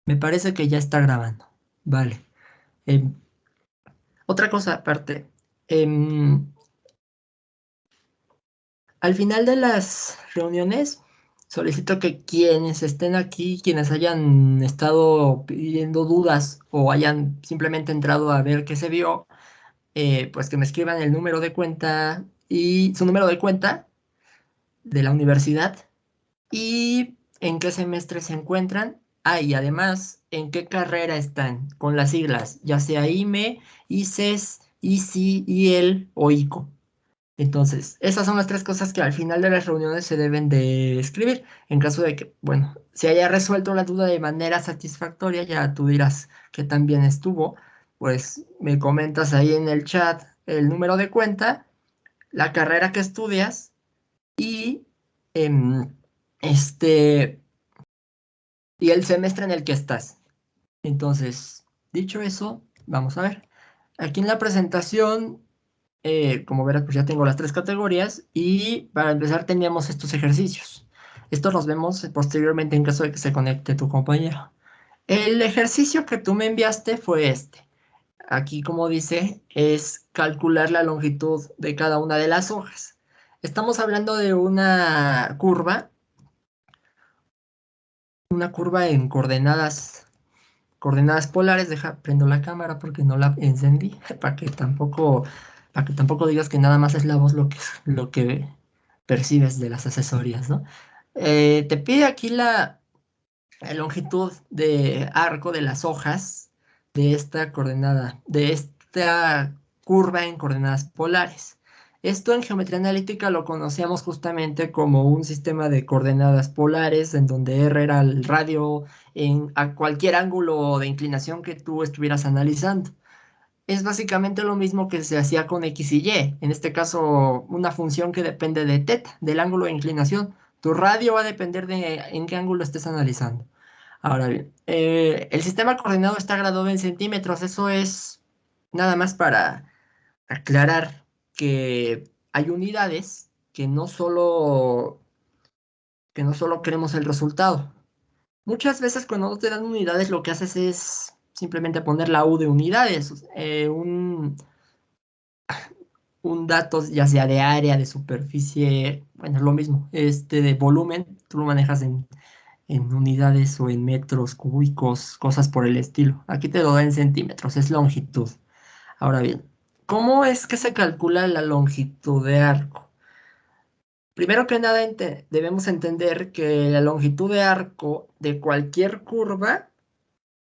Me parece que ya está grabando. Vale. Em, Otra cosa aparte. em, Al final de las reuniones, solicito que quienes estén aquí, quienes hayan estado pidiendo dudas o hayan simplemente entrado a ver qué se vio, pues que me escriban el número de cuenta y su número de cuenta de la universidad y en qué semestre se encuentran. Ah, y además, en qué carrera están, con las siglas, ya sea IME, ICES, ICI, IEL o ICO. Entonces, esas son las tres cosas que al final de las reuniones se deben de escribir. En caso de que, bueno, se haya resuelto la duda de manera satisfactoria, ya tú dirás que también estuvo, pues me comentas ahí en el chat el número de cuenta, la carrera que estudias y em, este y el semestre en el que estás. Entonces, dicho eso, vamos a ver. Aquí en la presentación, como verás, pues ya tengo las tres categorías y para empezar teníamos estos ejercicios. Estos los vemos posteriormente en caso de que se conecte tu compañero. El ejercicio que tú me enviaste fue este. Aquí, como dice, es calcular la longitud de cada una de las hojas. Estamos hablando de una curva en coordenadas polares. Deja, prendo la cámara porque no la encendí, para que tampoco digas que nada más es la voz lo que percibes de las asesorías, ¿no? Te pide aquí la longitud de arco de las hojas de esta curva en coordenadas polares. Esto en geometría analítica lo conocíamos justamente como un sistema de coordenadas polares, en donde R era el radio a cualquier ángulo de inclinación que tú estuvieras analizando. Es básicamente lo mismo que se hacía con X y Y. En este caso, una función que depende de θ, del ángulo de inclinación. Tu radio va a depender de en qué ángulo estés analizando. Ahora bien, el sistema coordenado está graduado en centímetros. Eso es nada más para aclarar que hay unidades que no solo queremos el resultado. Muchas veces cuando no te dan unidades lo que haces es simplemente poner la U de unidades. Un dato ya sea de área, de superficie, bueno, es lo mismo. De volumen, tú lo manejas en unidades o en metros cúbicos, cosas por el estilo. Aquí te lo da en centímetros, es longitud. Ahora bien, ¿cómo es que se calcula la longitud de arco? Primero que nada, debemos entender que la longitud de arco de cualquier curva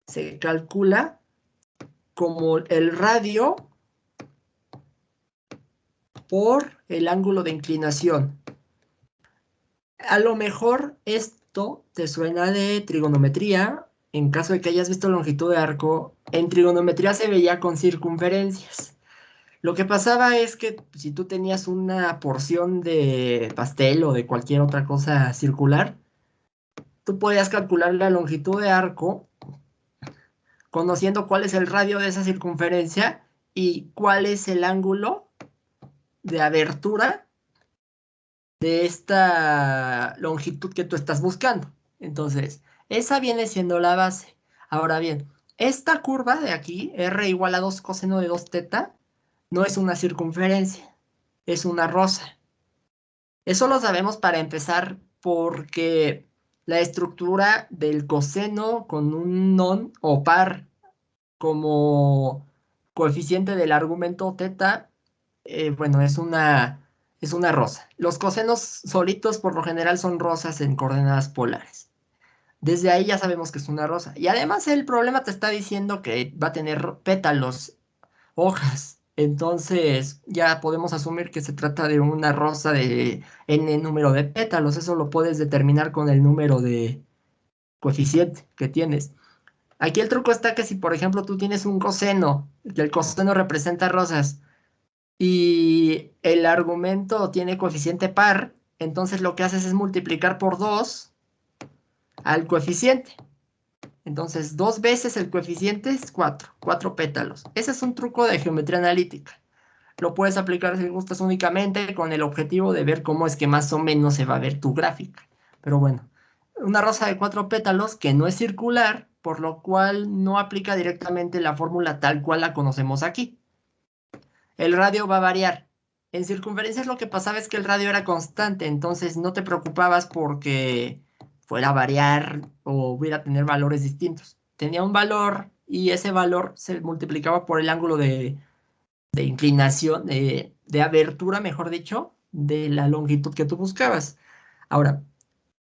se calcula como el radio por el ángulo de inclinación. A lo mejor esto te suena de trigonometría. En caso de que hayas visto longitud de arco, en trigonometría se veía con circunferencias. Lo que pasaba es que si tú tenías una porción de pastel o de cualquier otra cosa circular, tú podías calcular la longitud de arco conociendo cuál es el radio de esa circunferencia y cuál es el ángulo de abertura de esta longitud que tú estás buscando. Entonces, esa viene siendo la base. Ahora bien, esta curva de aquí, r igual a 2 coseno de 2 teta, no es una circunferencia, es una rosa. Eso lo sabemos para empezar porque la estructura del coseno con un non o par como coeficiente del argumento teta, bueno, es una rosa. Los cosenos solitos por lo general son rosas en coordenadas polares. Desde ahí ya sabemos que es una rosa. Y además el problema te está diciendo que va a tener pétalos, hojas. Entonces ya podemos asumir que se trata de una rosa de n número de pétalos. Eso lo puedes determinar con el número de coeficiente que tienes. Aquí el truco está que si, por ejemplo, tú tienes un coseno, que el coseno representa rosas, y el argumento tiene coeficiente par, entonces lo que haces es multiplicar por 2 al coeficiente. Entonces, 2 veces el coeficiente es 4 pétalos. Ese es un truco de geometría analítica. Lo puedes aplicar si gustas únicamente con el objetivo de ver cómo es que más o menos se va a ver tu gráfica. Pero bueno, una rosa de 4 pétalos que no es circular por lo cual no aplica directamente la fórmula tal cual la conocemos aquí. El radio va a variar. En circunferencias lo que pasaba es que el radio era constante, entonces no te preocupabas porque fuera a variar o hubiera a tener valores distintos. Tenía un valor y ese valor se multiplicaba por el ángulo de inclinación, de abertura, mejor dicho, de la longitud que tú buscabas. Ahora,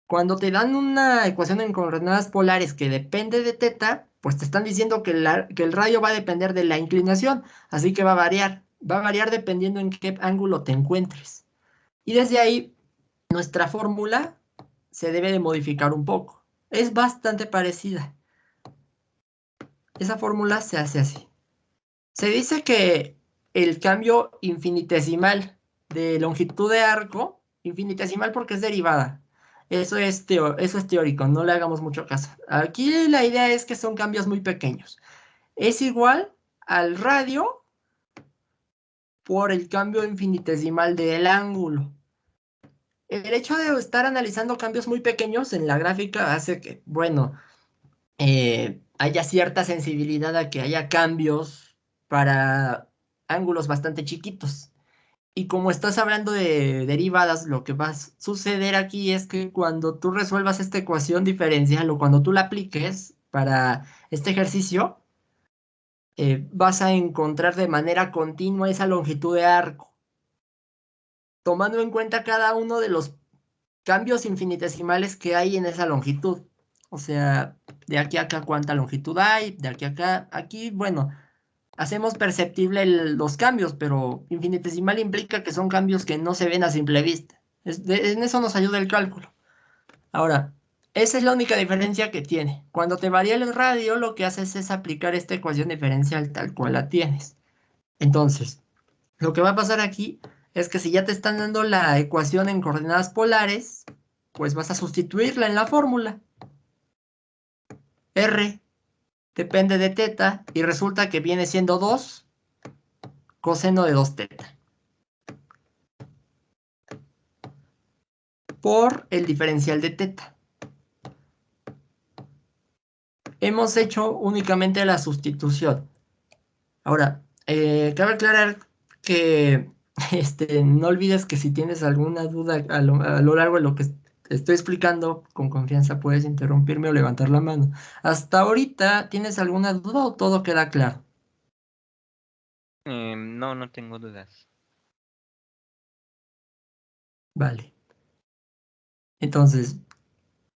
cuando te dan una ecuación en coordenadas polares que depende de teta, pues te están diciendo que el radio va a depender de la inclinación, así que va a variar. Va a variar dependiendo en qué ángulo te encuentres. Y desde ahí, nuestra fórmula se debe de modificar un poco. Es bastante parecida. Esa fórmula se hace así. Se dice que el cambio infinitesimal de longitud de arco, infinitesimal porque es derivada, eso es teórico, no le hagamos mucho caso. Aquí la idea es que son cambios muy pequeños. Es igual al radio por el cambio infinitesimal del ángulo. El hecho de estar analizando cambios muy pequeños en la gráfica hace que, bueno, haya cierta sensibilidad a que haya cambios para ángulos bastante chiquitos. Y como estás hablando de derivadas, lo que va a suceder aquí es que cuando tú resuelvas esta ecuación diferencial o cuando tú la apliques para este ejercicio, vas a encontrar de manera continua esa longitud de arco, tomando en cuenta cada uno de los cambios infinitesimales que hay en esa longitud. O sea, de aquí a acá cuánta longitud hay, de aquí a acá, aquí, bueno, hacemos perceptible los cambios, pero infinitesimal implica que son cambios que no se ven a simple vista. En eso nos ayuda el cálculo. Ahora, esa es la única diferencia que tiene. Cuando te varía el radio, lo que haces es aplicar esta ecuación diferencial tal cual la tienes. Entonces, lo que va a pasar aquí es que si ya te están dando la ecuación en coordenadas polares, pues vas a sustituirla en la fórmula. R depende de teta y resulta que viene siendo 2 coseno de 2 teta por el diferencial de teta. Hemos hecho únicamente la sustitución. Ahora, cabe aclarar que no olvides que si tienes alguna duda a lo largo de lo que estoy explicando, con confianza puedes interrumpirme o levantar la mano. Hasta ahorita, ¿tienes alguna duda o todo queda claro? No, no tengo dudas. Vale. Entonces,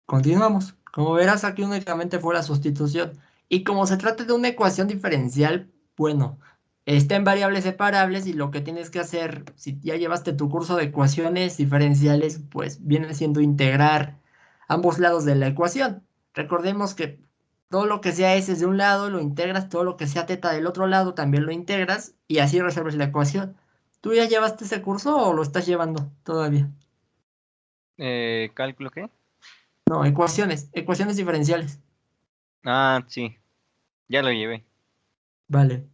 continuamos. Como verás, aquí únicamente fue la sustitución. Y como se trata de una ecuación diferencial, bueno, está en variables separables y lo que tienes que hacer, si ya llevaste tu curso de ecuaciones diferenciales, pues viene siendo integrar ambos lados de la ecuación. Recordemos que todo lo que sea S de un lado lo integras, todo lo que sea teta del otro lado también lo integras y así resuelves la ecuación. ¿Tú ya llevaste ese curso o lo estás llevando todavía? ¿Cálculo qué? No, ecuaciones diferenciales. Ah, sí, ya lo llevé. Vale.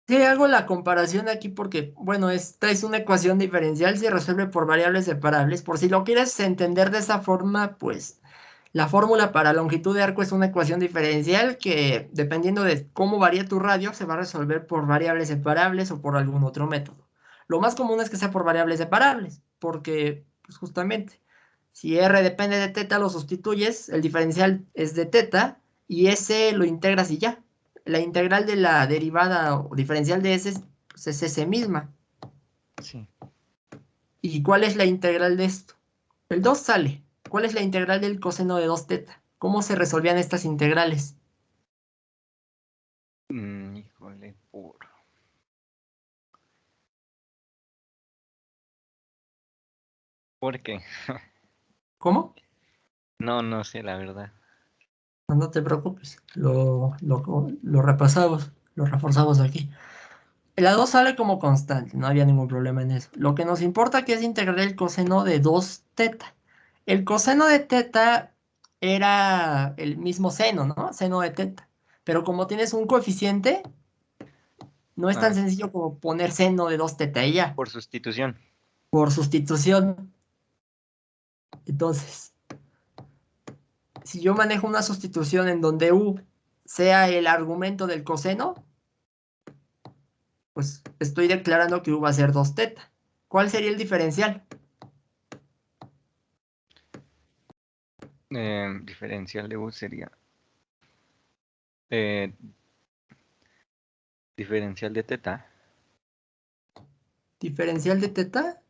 Sí, hago la comparación aquí porque, bueno, esta es una ecuación diferencial, se resuelve por variables separables. Por si lo quieres entender de esa forma, pues la fórmula para longitud de arco es una ecuación diferencial que, dependiendo de cómo varía tu radio, se va a resolver por variables separables o por algún otro método. Lo más común es que sea por variables separables, porque, pues justamente, si R depende de teta, lo sustituyes, el diferencial es de teta, y S lo integras y ya. La integral de la derivada o diferencial de S pues es S misma. Sí. ¿Y cuál es la integral de esto? El 2 sale. ¿Cuál es la integral del coseno de 2 teta? ¿Cómo se resolvían estas integrales? Híjole, ¿por qué? ¿Cómo? No, no sé la verdad. No, no te preocupes. Lo repasamos, lo reforzamos aquí. La 2 sale como constante, no había ningún problema en eso. Lo que nos importa aquí es integrar el coseno de 2 teta. El coseno de teta era el mismo seno, ¿no? Seno de teta. Pero como tienes un coeficiente, no es tan Ah, sencillo como poner seno de 2 teta y ya, por sustitución. por sustitución. Entonces, si yo manejo una sustitución en donde u sea el argumento del coseno, pues estoy declarando que u va a ser 2 teta. ¿Cuál sería el diferencial? Diferencial de U sería eh, diferencial de teta. ¿Diferencial de teta?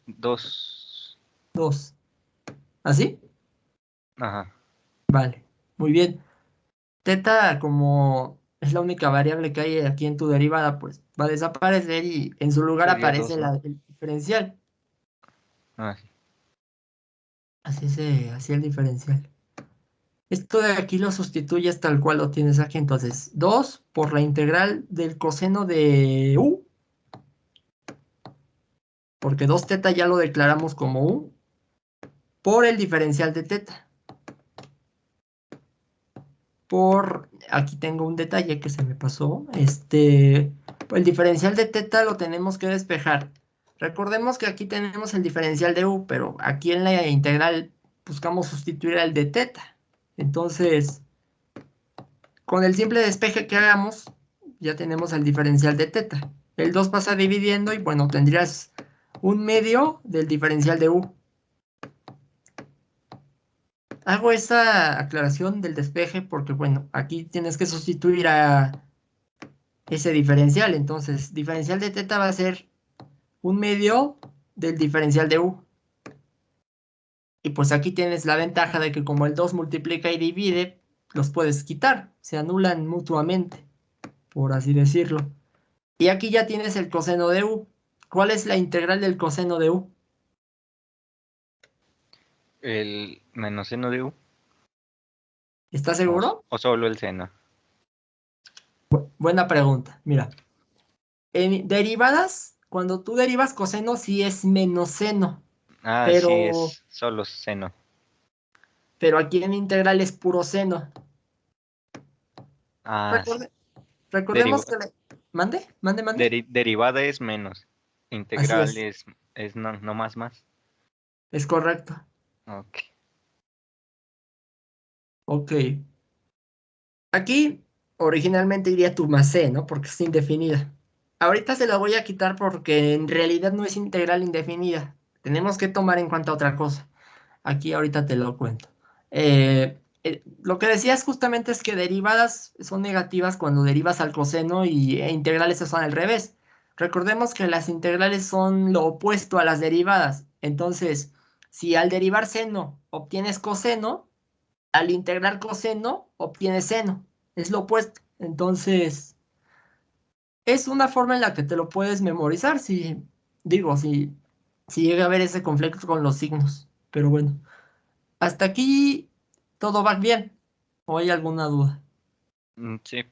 2. 2. ¿Así? Ajá. Vale, muy bien. Teta, como es la única variable que hay aquí en tu derivada, pues va a desaparecer y en su lugar Sería aparece 2, ¿no? el diferencial. Ah, sí. Así el diferencial. Esto de aquí lo sustituyes tal cual lo tienes aquí. Entonces, 2 por la integral del coseno de u, porque 2 teta ya lo declaramos como u, por el diferencial de teta. Aquí tengo un detalle que se me pasó. El diferencial de teta lo tenemos que despejar. Recordemos que aquí tenemos el diferencial de u, pero aquí en la integral buscamos sustituir al de teta. Entonces, con el simple despeje que hagamos, ya tenemos el diferencial de teta. El 2 pasa dividiendo y bueno, tendrías un medio del diferencial de u. Hago esa aclaración del despeje porque bueno, aquí tienes que sustituir a ese diferencial. Entonces, diferencial de teta va a ser un medio del diferencial de u. Y pues aquí tienes la ventaja de que como el 2 multiplica y divide, los puedes quitar. Se anulan mutuamente, por así decirlo. Y aquí ya tienes el coseno de u. ¿Cuál es la integral del coseno de u? El menos seno de U ¿Estás seguro? o solo el seno. Buena pregunta. Mira, en derivadas, cuando tú derivas coseno, sí es menos seno. Ah, sí, Pero, es solo seno. pero aquí en integral es puro seno. Ah, sí. Recorde- recordemos que ¿Mande? ¿Mande, mande? Derivada es menos. Así Integral es. es no, no más más. Es correcto. Ok. Ok. Aquí originalmente iría tu más c, ¿no? Porque es indefinida. Ahorita se la voy a quitar porque en realidad no es integral indefinida. Tenemos que tomar en cuenta otra cosa. Aquí ahorita te lo cuento. Lo que decías justamente es que derivadas son negativas cuando derivas al coseno e integrales son al revés. Recordemos que las integrales son lo opuesto a las derivadas. Entonces, si al derivar seno obtienes coseno, al integrar coseno obtienes seno. Es lo opuesto. Entonces, es una forma en la que te lo puedes memorizar si, digo, si llega a haber ese conflicto con los signos. Pero bueno. Hasta aquí todo va bien. ¿O hay alguna duda? Sí,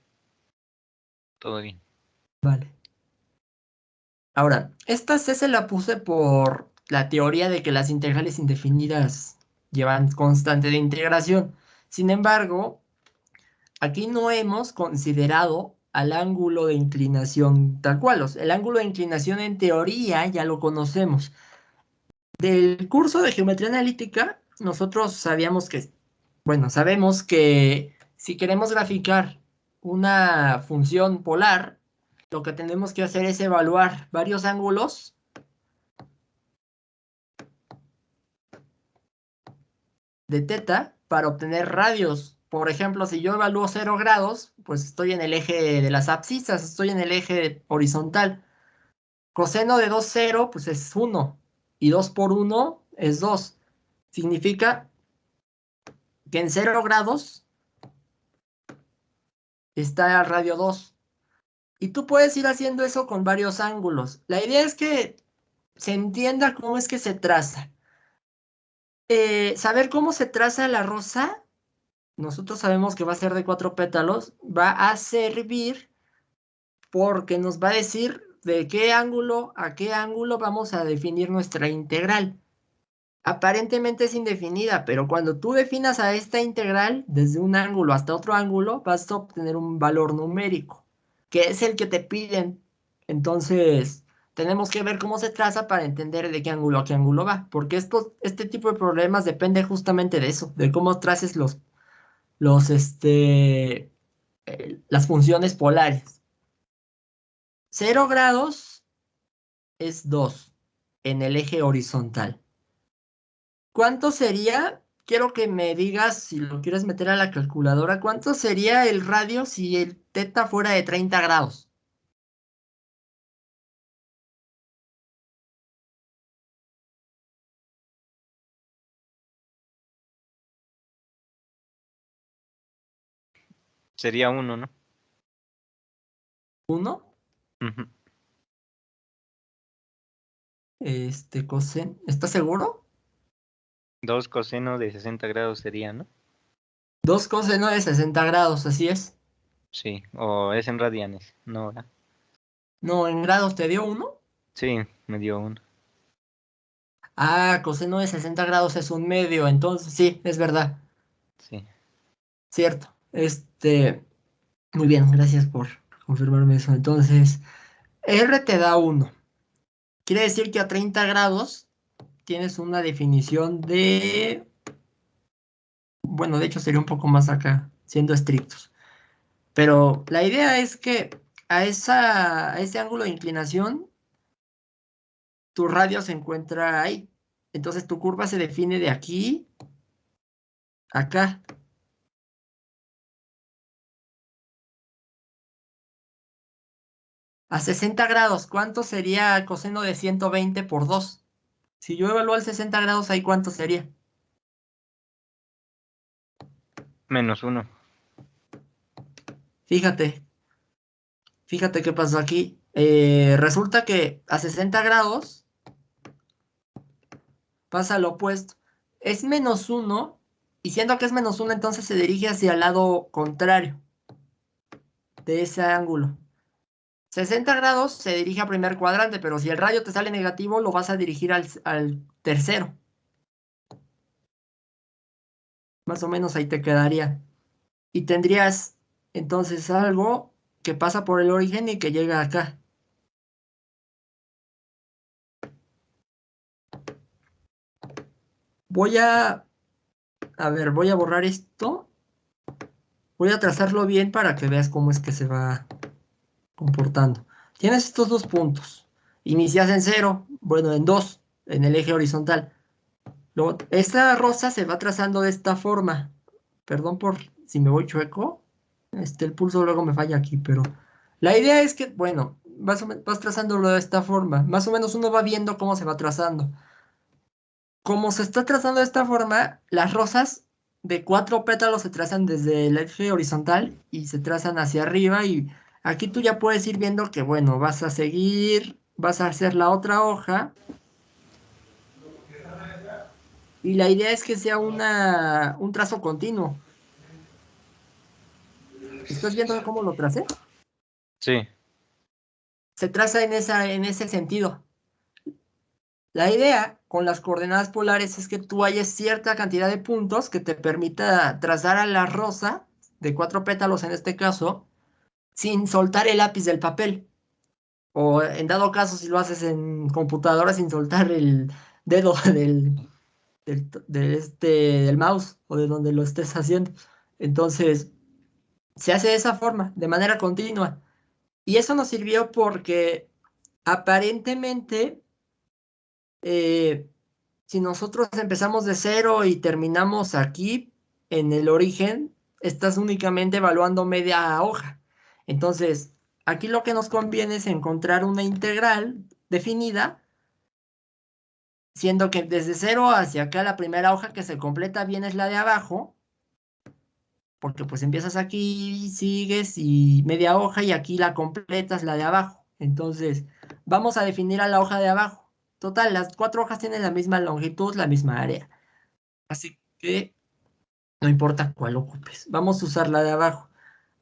todo bien. Vale. Ahora, esta C se la puse por la teoría de que las integrales indefinidas llevan constante de integración. Sin embargo, aquí no hemos considerado al ángulo de inclinación tal cual. El ángulo de inclinación en teoría ya lo conocemos. Del curso de geometría analítica, nosotros sabemos que si queremos graficar una función polar, lo que tenemos que hacer es evaluar varios ángulos de teta para obtener radios. Por ejemplo, si yo evalúo 0 grados, pues estoy en el eje de las abscisas, estoy en el eje horizontal. Coseno de 2 0, pues es 1. Y 2 por 1 es 2. Significa que en 0 grados está el radio 2. Y tú puedes ir haciendo eso con varios ángulos. La idea es que se entienda cómo es que se traza. Saber cómo se traza la rosa, nosotros sabemos que va a ser de 4 pétalos, va a servir porque nos va a decir de qué ángulo a qué ángulo vamos a definir nuestra integral. Aparentemente es indefinida, pero cuando tú definas a esta integral desde un ángulo hasta otro ángulo, vas a obtener un valor numérico, que es el que te piden. Entonces, tenemos que ver cómo se traza para entender de qué ángulo a qué ángulo va, porque este tipo de problemas depende justamente de eso, de cómo traces las funciones polares. 0 grados es 2 en el eje horizontal. ¿Cuánto sería? Quiero que me digas, si lo quieres meter a la calculadora, ¿cuánto sería el radio si el teta fuera de 30 grados? Sería 1, ¿no? ¿1? Ujú. ¿Estás seguro? 2 coseno de 60 grados sería, ¿no? 2 coseno de 60 grados, así es. Sí, o es en radianes, no, ¿verdad? No, en grados te dio 1. Sí, me dio 1. Ah, coseno de 60 grados es un medio, entonces sí, es verdad. Sí. Cierto. Muy bien, gracias por confirmarme eso. Entonces, R te da 1. Quiere decir que a 30 grados tienes una definición de... Bueno, de hecho sería un poco más acá, siendo estrictos. Pero la idea es que a ese ángulo de inclinación, tu radio se encuentra ahí. Entonces tu curva se define de aquí a acá. A 60 grados, ¿cuánto sería coseno de 120 por 2? Si yo evalúo el 60 grados, ¿ahí cuánto sería? -1. Fíjate, fíjate qué pasó aquí. Resulta que a 60 grados pasa lo opuesto. Es -1, y siendo que es -1, entonces se dirige hacia el lado contrario de ese ángulo. 60 grados se dirige a primer cuadrante, pero si el radio te sale negativo, lo vas a dirigir al tercero. Más o menos ahí te quedaría. Y tendrías entonces algo que pasa por el origen y que llega acá. Voy voy a borrar esto. Voy a trazarlo bien para que veas cómo es que se va comportando. Tienes estos dos puntos. Inicias en 0, bueno, en 2, en el eje horizontal. Luego, esta rosa se va trazando de esta forma. Perdón por si me voy chueco. El pulso luego me falla aquí, pero la idea es que, bueno, vas trazándolo de esta forma. Más o menos uno va viendo cómo se va trazando. Como se está trazando de esta forma, las rosas de 4 pétalos se trazan desde el eje horizontal y se trazan hacia arriba, y aquí tú ya puedes ir viendo que, bueno, vas a seguir, vas a hacer la otra hoja, y la idea es que sea un trazo continuo. ¿Estás viendo cómo lo tracé? Sí. Se traza en ese sentido. La idea con las coordenadas polares es que tú hayas cierta cantidad de puntos que te permita trazar a la rosa, de 4 pétalos en este caso, sin soltar el lápiz del papel. O en dado caso, si lo haces en computadora, sin soltar el dedo del mouse o de donde lo estés haciendo. Entonces, se hace de esa forma, de manera continua. Y eso nos sirvió porque aparentemente, eh, si nosotros empezamos de 0 y terminamos aquí en el origen, estás únicamente evaluando media hoja. Entonces, aquí lo que nos conviene es encontrar una integral definida, siendo que desde 0 hacia acá la primera hoja que se completa bien es la de abajo, porque pues empiezas aquí, sigues y media hoja, y aquí la completas la de abajo. Entonces, vamos a definir a la hoja de abajo. Total, las 4 hojas tienen la misma longitud, la misma área. Así que no importa cuál ocupes. Vamos a usar la de abajo.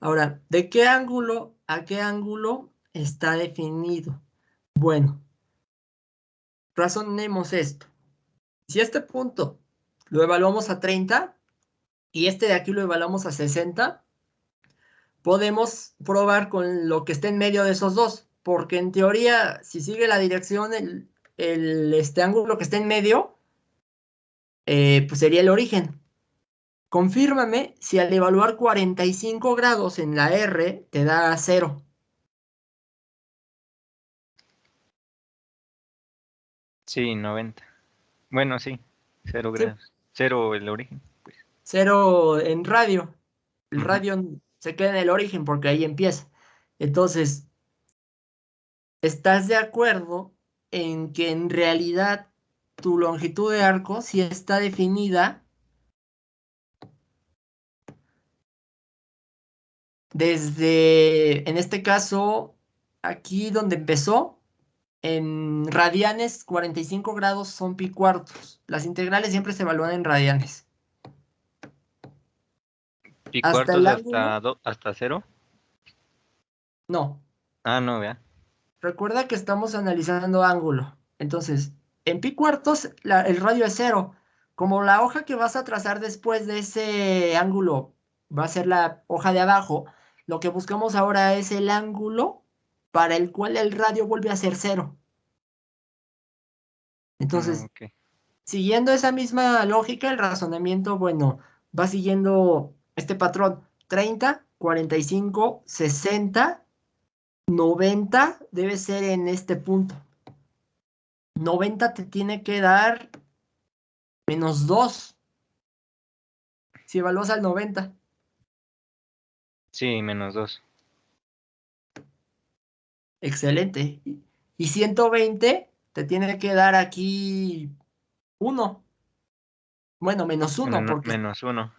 Ahora, ¿de qué ángulo a qué ángulo está definido? Bueno, razonemos esto. Si este punto lo evaluamos a 30 y este de aquí lo evaluamos a 60, podemos probar con lo que esté en medio de esos dos, porque en teoría, si sigue la dirección, este ángulo que está en medio, pues sería el origen. Confírmame si al evaluar 45 grados en la R te da 0. Sí, 90. Bueno, sí, 0 Sí, grados. 0 el origen, pues. 0 en radio. El Ujú. radio se queda en el origen porque ahí empieza. Entonces, ¿estás de acuerdo en que en realidad tu longitud de arco sí está definida desde, en este caso, aquí donde empezó, en radianes, 45 grados son pi cuartos. Las integrales siempre se evalúan en radianes. ¿Y Hasta cuartos el ángulo, hasta 0? no. Ah, no, vea. Recuerda que estamos analizando ángulo. Entonces, en pi cuartos, el radio es 0. Como la hoja que vas a trazar después de ese ángulo va a ser la hoja de abajo, lo que buscamos ahora es el ángulo para el cual el radio vuelve a ser 0. Entonces, Ok. siguiendo esa misma lógica, el razonamiento, bueno, va siguiendo este patrón. 30, 45, 60, 90 debe ser en este punto. 90 te tiene que dar -2 si evalúas al 90. Sí, -2. Excelente. Y 120 te tiene que dar aquí 1. Bueno, -1 porque -1.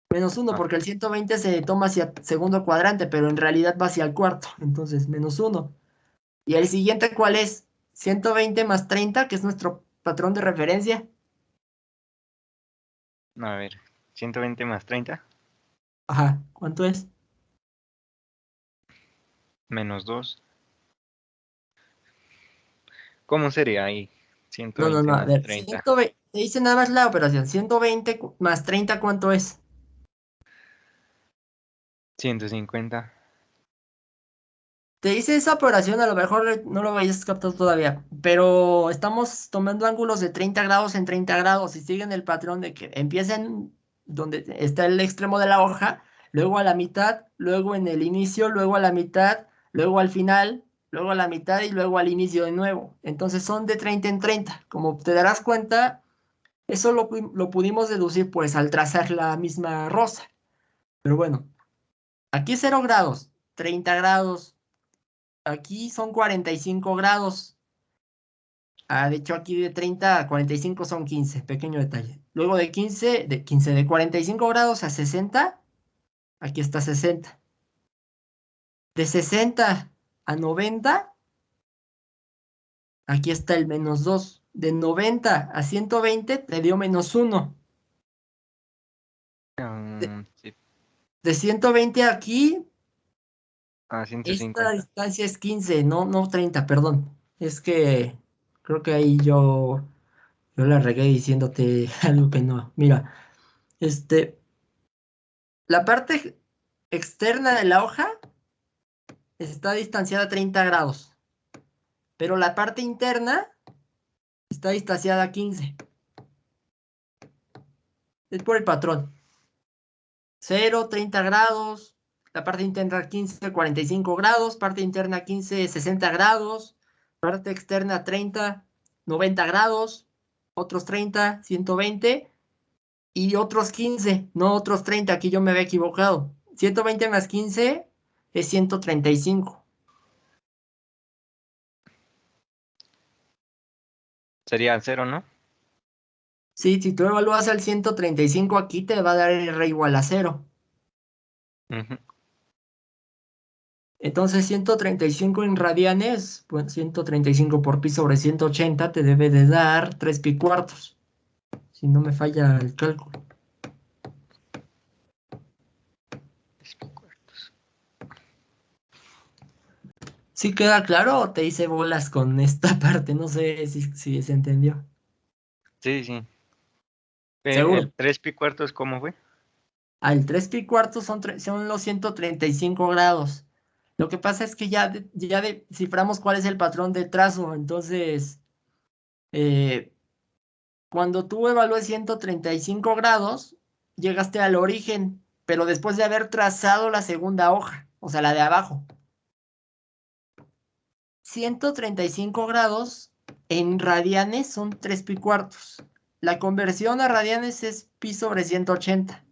-1 Ah, porque el 120 se toma hacia segundo cuadrante, pero en realidad va hacia el cuarto. Entonces, -1. ¿Y el siguiente cuál es? 120 más 30, que es nuestro patrón de referencia. a ver, 120 más 30, Ajá, ¿cuánto es? -2. ¿Cómo sería ahí? No, no, 120 no, a más ver, 30. 120, te dice nada más la operación. 120 más 30, ¿cuánto es? 150. Te dice esa operación, a lo mejor no lo vayas captado todavía, pero estamos tomando ángulos de 30 grados en 30 grados y siguen el patrón de que empiecen donde está el extremo de la hoja, luego a la mitad, luego en el inicio, luego a la mitad, luego al final, luego a la mitad y luego al inicio de nuevo. Entonces son de 30 en 30. Como te darás cuenta, eso lo pudimos deducir pues al trazar la misma rosa. Pero bueno, aquí 0 grados, 30 grados. Aquí son 45 grados. De hecho, aquí de 30 a 45 son 15. Pequeño detalle. Luego de 45 grados a 60, aquí está 60. De 60 a 90, aquí está el -2. De 90 a 120 te dio -1. De, Sí, de 120 a aquí, a esta 150. distancia es 15, no 30, perdón. Es que creo que ahí yo la regué diciéndote algo que no. Mira, este, la parte externa de la hoja está distanciada a 30 grados, pero la parte interna está distanciada a 15. Es por el patrón. 0, 30 grados, la parte interna 15, 45 grados, parte interna 15, 60 grados, parte externa 30, 90 grados, otros 30, 120 y otros 15, no otros 30, aquí yo me había equivocado. 120 más 15 es 135. Sería 0, ¿no? Sí, si tú evalúas al 135 aquí te va a dar R igual a 0. Ujú. Entonces 135 en radianes, pues 135 por pi sobre 180 te debe de dar 3 pi cuartos, si no me falla el cálculo. Es pi cuartos. ¿Sí queda claro o te hice bolas con esta parte? No sé si se entendió. Sí, sí. Seguro. ¿El 3 pi cuartos cómo fue? El 3 pi cuartos son los 135 grados. Lo que pasa es que ya desciframos cuál es el patrón de trazo. Entonces, cuando tú evalúes 135 grados, llegaste al origen, pero después de haber trazado la segunda hoja, o sea, la de abajo. 135 grados en radianes son 3 pi cuartos. La conversión a radianes es pi sobre 180.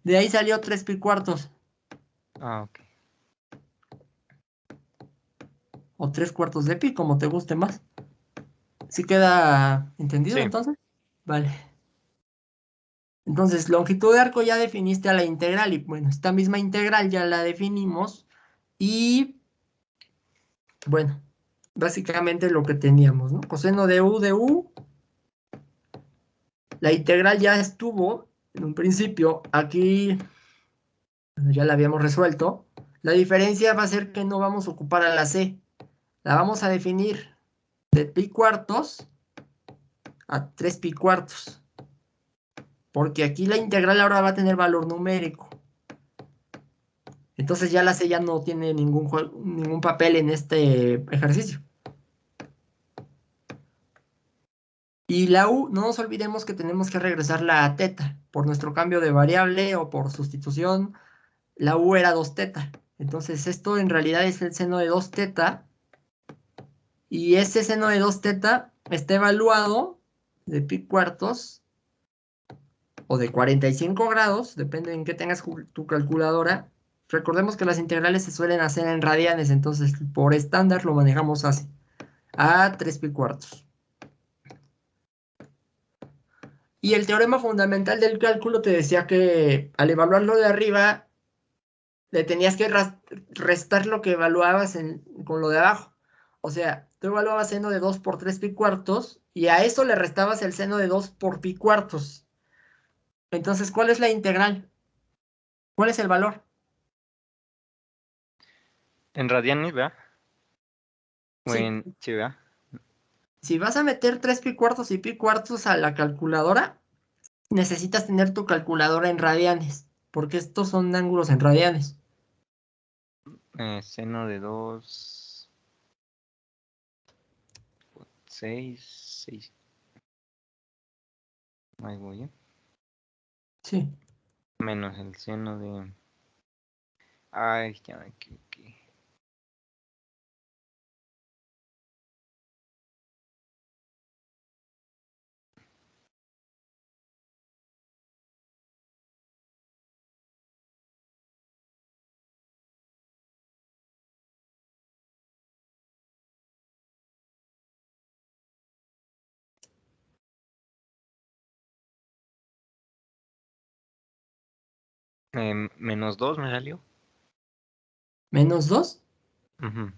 De ahí salió 3 pi cuartos. Ah, ok. O 3 cuartos de pi, como te guste más. ¿Sí queda entendido Sí. entonces? Vale. Entonces, longitud de arco ya definiste a la integral y bueno, esta misma integral ya la definimos y bueno, básicamente lo que teníamos, ¿no? Coseno de U, la integral ya estuvo en un principio, aquí bueno, ya la habíamos resuelto. La diferencia va a ser que no vamos a ocupar a la C, la vamos a definir de pi cuartos a 3 pi cuartos, porque aquí la integral ahora va a tener valor numérico. Entonces ya la C ya no tiene ningún papel en este ejercicio. Y la U, no nos olvidemos que tenemos que regresarla a teta. Por nuestro cambio de variable o por sustitución, la U era 2 teta. Entonces esto en realidad es el seno de 2 teta. Y ese seno de 2 teta está evaluado de pi cuartos o de 45 grados, depende en qué tengas tu calculadora. Recordemos que las integrales se suelen hacer en radianes, entonces por estándar lo manejamos así, a 3 pi cuartos. Y el teorema fundamental del cálculo te decía que al evaluarlo de arriba, le tenías que restar lo que evaluabas con lo de abajo. O sea, tú evaluabas seno de 2 por 3 pi cuartos y a eso le restabas el seno de 2 por pi cuartos. Entonces, ¿cuál es la integral? ¿Cuál es el valor? En radianes, ¿verdad? Sí, Sí, ¿verdad? si vas a meter 3 pi cuartos y pi cuartos a la calculadora, necesitas tener tu calculadora en radianes, porque estos son ángulos en radianes. Seno de 2, 6, 6. Ahí voy, ¿eh? Sí. Menos el seno de... Ay, ya me equivoqué. Menos 2 me salió. ¿Menos 2? Ujú.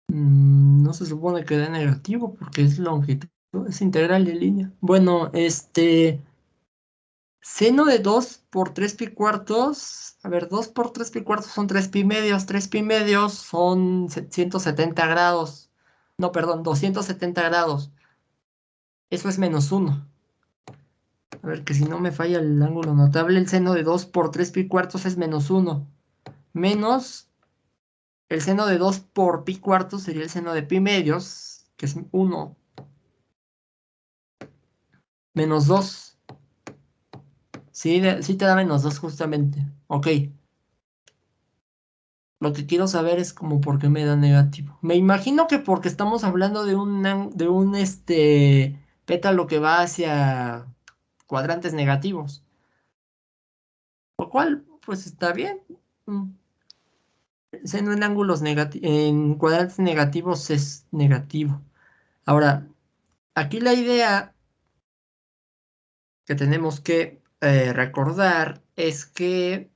No se supone que dé negativo porque es longitud, es integral de línea. Bueno, seno de 2 por 3 pi cuartos. A ver, 2 por 3 pi cuartos son 3 pi medios. 3 pi medios son 170 grados. No, perdón, 270 grados. Eso es menos 1. A ver, que si no me falla el ángulo notable, el seno de 2 por 3 pi cuartos es menos 1. Menos el seno de 2 por pi cuartos sería el seno de pi medios, que es 1. Menos 2. Sí, sí te da menos 2 justamente. Ok. Lo que quiero saber es como por qué me da negativo. Me imagino que porque estamos hablando de un pétalo que va hacia cuadrantes negativos. Lo cual, pues está bien. Mm, Seno en ángulos en cuadrantes negativos es negativo. Ahora, aquí la idea que tenemos que recordar es que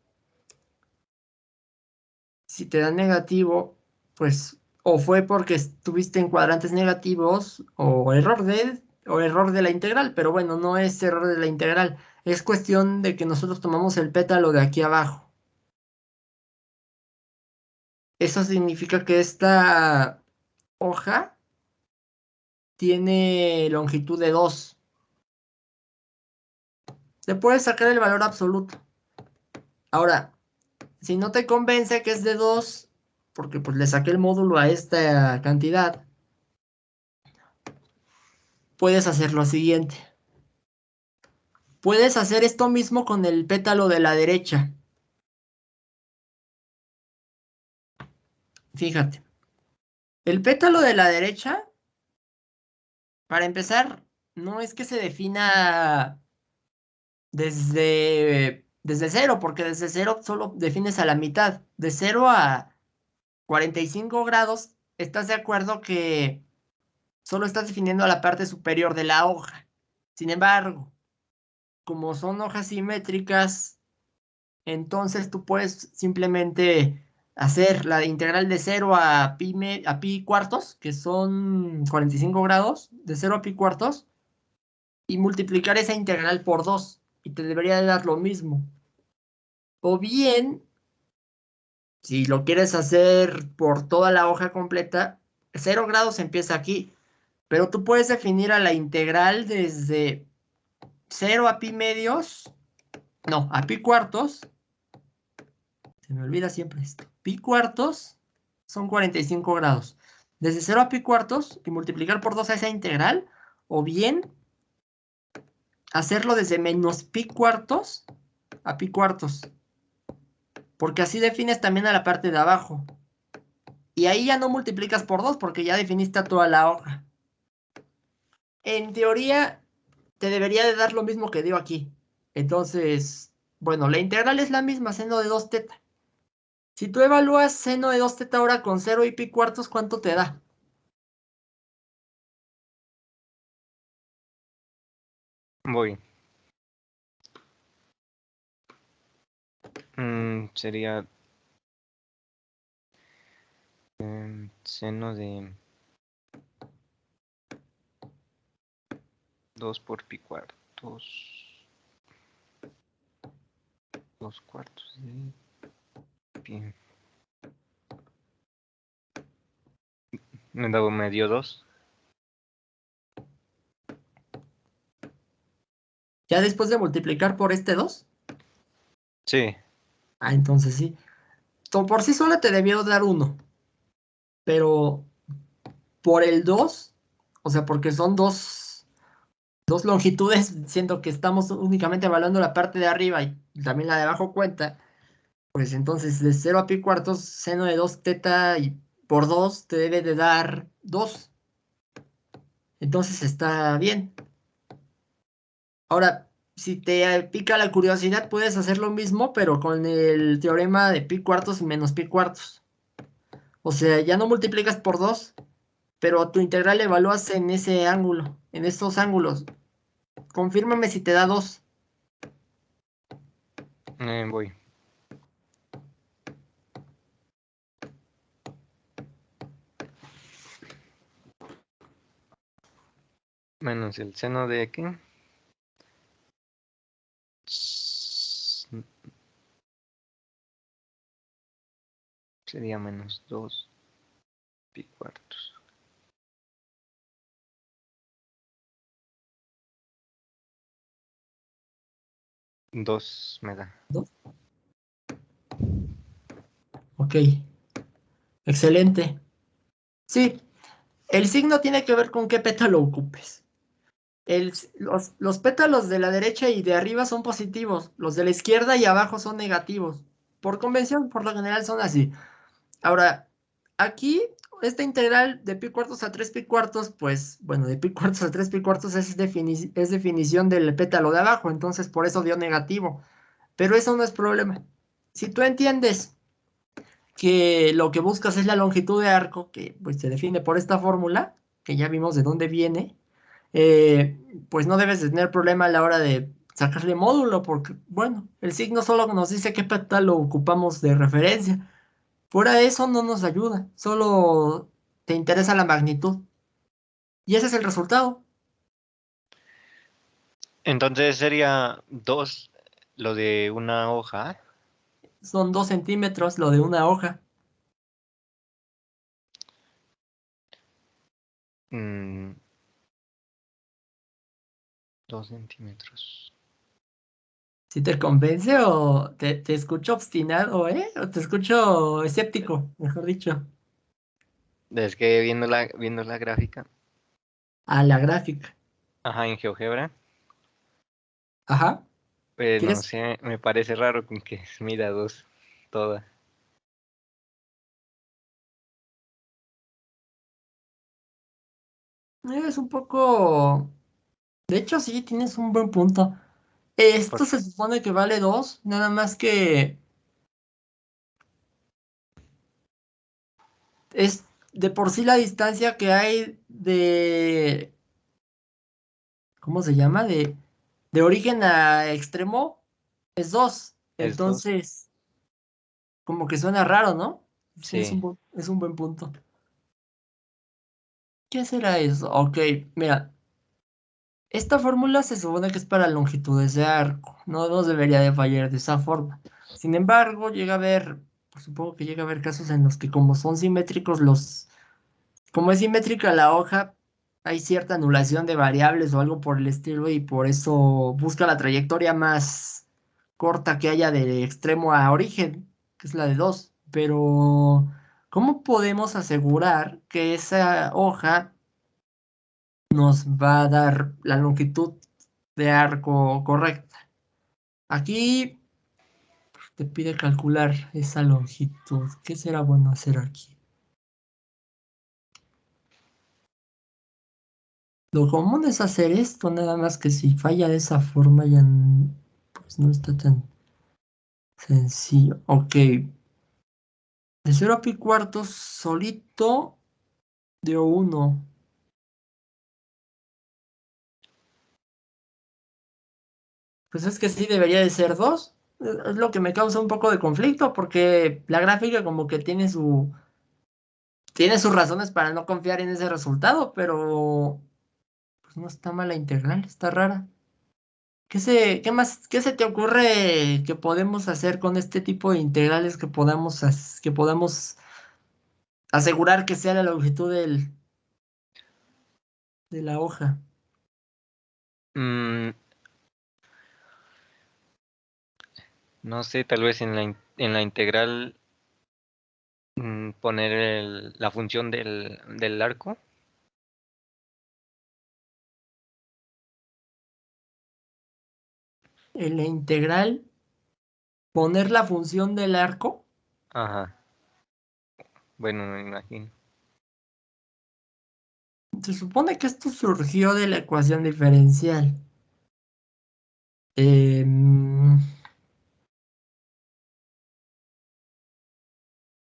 si te da negativo, pues o fue porque estuviste en cuadrantes negativos o error de la integral, pero bueno, no es error de la integral, es cuestión de que nosotros tomamos el pétalo de aquí abajo. Eso significa que esta hoja tiene longitud de 2. Se puede sacar el valor absoluto. Ahora, si no te convence que es de 2, porque pues le saqué el módulo a esta cantidad, puedes hacer lo siguiente. Puedes hacer esto mismo con el pétalo de la derecha. Fíjate, el pétalo de la derecha, para empezar, no es que se defina desde cero, porque desde cero solo defines a la mitad. De 0 a 45 grados, ¿estás de acuerdo que solo estás definiendo a la parte superior de la hoja? Sin embargo, como son hojas simétricas, entonces tú puedes simplemente hacer la integral de 0 a pi cuartos, que son 45 grados, de 0 a pi cuartos, y multiplicar esa integral por 2, y te debería de dar lo mismo. O bien, si lo quieres hacer por toda la hoja completa, 0 grados empieza aquí, pero tú puedes definir a la integral desde 0 a pi medios, no, a pi cuartos. Se me olvida siempre esto. Pi cuartos son 45 grados. Desde 0 a pi cuartos y multiplicar por 2 a esa integral, o bien hacerlo desde menos pi cuartos a pi cuartos, porque así defines también a la parte de abajo. Y ahí ya no multiplicas por 2 porque ya definiste a toda la hoja. En teoría, te debería de dar lo mismo que dio aquí. Entonces, bueno, la integral es la misma, seno de 2 teta. Si tú evalúas seno de 2 teta ahora con 0 y pi cuartos, ¿cuánto te da? Voy. Sería seno de 2 por pi cuartos. 2 cuartos de pi. Me dio 2. Ya después de multiplicar por este 2. Sí. Entonces sí. Por sí sola te debió dar 1. Pero por el 2, o sea, porque son dos longitudes, siendo que estamos únicamente evaluando la parte de arriba y también la de abajo cuenta, pues entonces de 0 a pi cuartos, seno de 2 teta y por 2 te debe de dar 2. Entonces está bien. Ahora, si te pica la curiosidad, puedes hacer lo mismo, pero con el teorema de pi cuartos y menos pi cuartos. O sea, ya no multiplicas por 2, pero tu integral la evalúas en ese ángulo, en estos ángulos. Confírmame si te da 2. Voy. Menos el seno de qué. Sería menos 2 pi cuartos. 2 me da. Ok, excelente. Sí, el signo tiene que ver con qué pétalo ocupes. Los pétalos de la derecha y de arriba son positivos, los de la izquierda y abajo son negativos. Por convención, por lo general son así. Ahora, aquí, esta integral de pi cuartos a 3 pi cuartos, pues, bueno, de pi cuartos a 3 pi cuartos es definición del pétalo de abajo, entonces por eso dio negativo. Pero eso no es problema. Si tú entiendes que lo que buscas es la longitud de arco, que pues se define por esta fórmula, que ya vimos de dónde viene, pues no debes de tener problema a la hora de sacarle módulo, porque, bueno, el signo solo nos dice qué pétalo ocupamos de referencia. Fuera de eso no nos ayuda, solo te interesa la magnitud. Y ese es el resultado. Entonces sería 2 lo de una hoja. Son 2 centímetros lo de una hoja. 2 centímetros. ¿Si te convence o te escucho obstinado, o te escucho escéptico, mejor dicho, Es que viendo la gráfica, a la gráfica? ajá, en GeoGebra, Ajá. pues no ¿Quieres? sé, me parece raro con que mida dos toda. Es un poco... De hecho, sí, tienes un buen punto. Esto Por- se supone que vale 2, nada más que es de por sí la distancia que hay de... ¿Cómo se llama? De origen a extremo es 2. es dos, Entonces, como que suena raro, ¿no? Sí, sí. es un buen punto. ¿Qué será eso? Ok, mira, esta fórmula se supone que es para longitudes de arco. No nos debería de fallar de esa forma. Sin embargo, llega a haber, pues, supongo que llega a haber casos en los que como son simétricos como es simétrica la hoja, hay cierta anulación de variables o algo por el estilo y por eso busca la trayectoria más corta que haya de extremo a origen, que es la de 2. Pero, ¿cómo podemos asegurar que esa hoja nos va a dar la longitud de arco correcta? Aquí te pide calcular esa longitud. ¿Qué será bueno hacer aquí? Lo común es hacer esto, nada más que si falla de esa forma ya pues no está tan sencillo. Ok, de 0 a pi cuartos solito dio 1. Pues es que sí debería de ser 2. Es lo que me causa un poco de conflicto porque la gráfica como que tiene sus razones para no confiar en ese resultado, pero pues no está mala integral, está rara. ¿Qué se te ocurre que podemos hacer con este tipo de integrales que podamos asegurar que sea la longitud de la hoja? Mm, no sé, tal vez en la integral poner la función del arco. En la integral, poner la función del arco. Ajá, bueno, me imagino. Se supone que esto surgió de la ecuación diferencial. Em,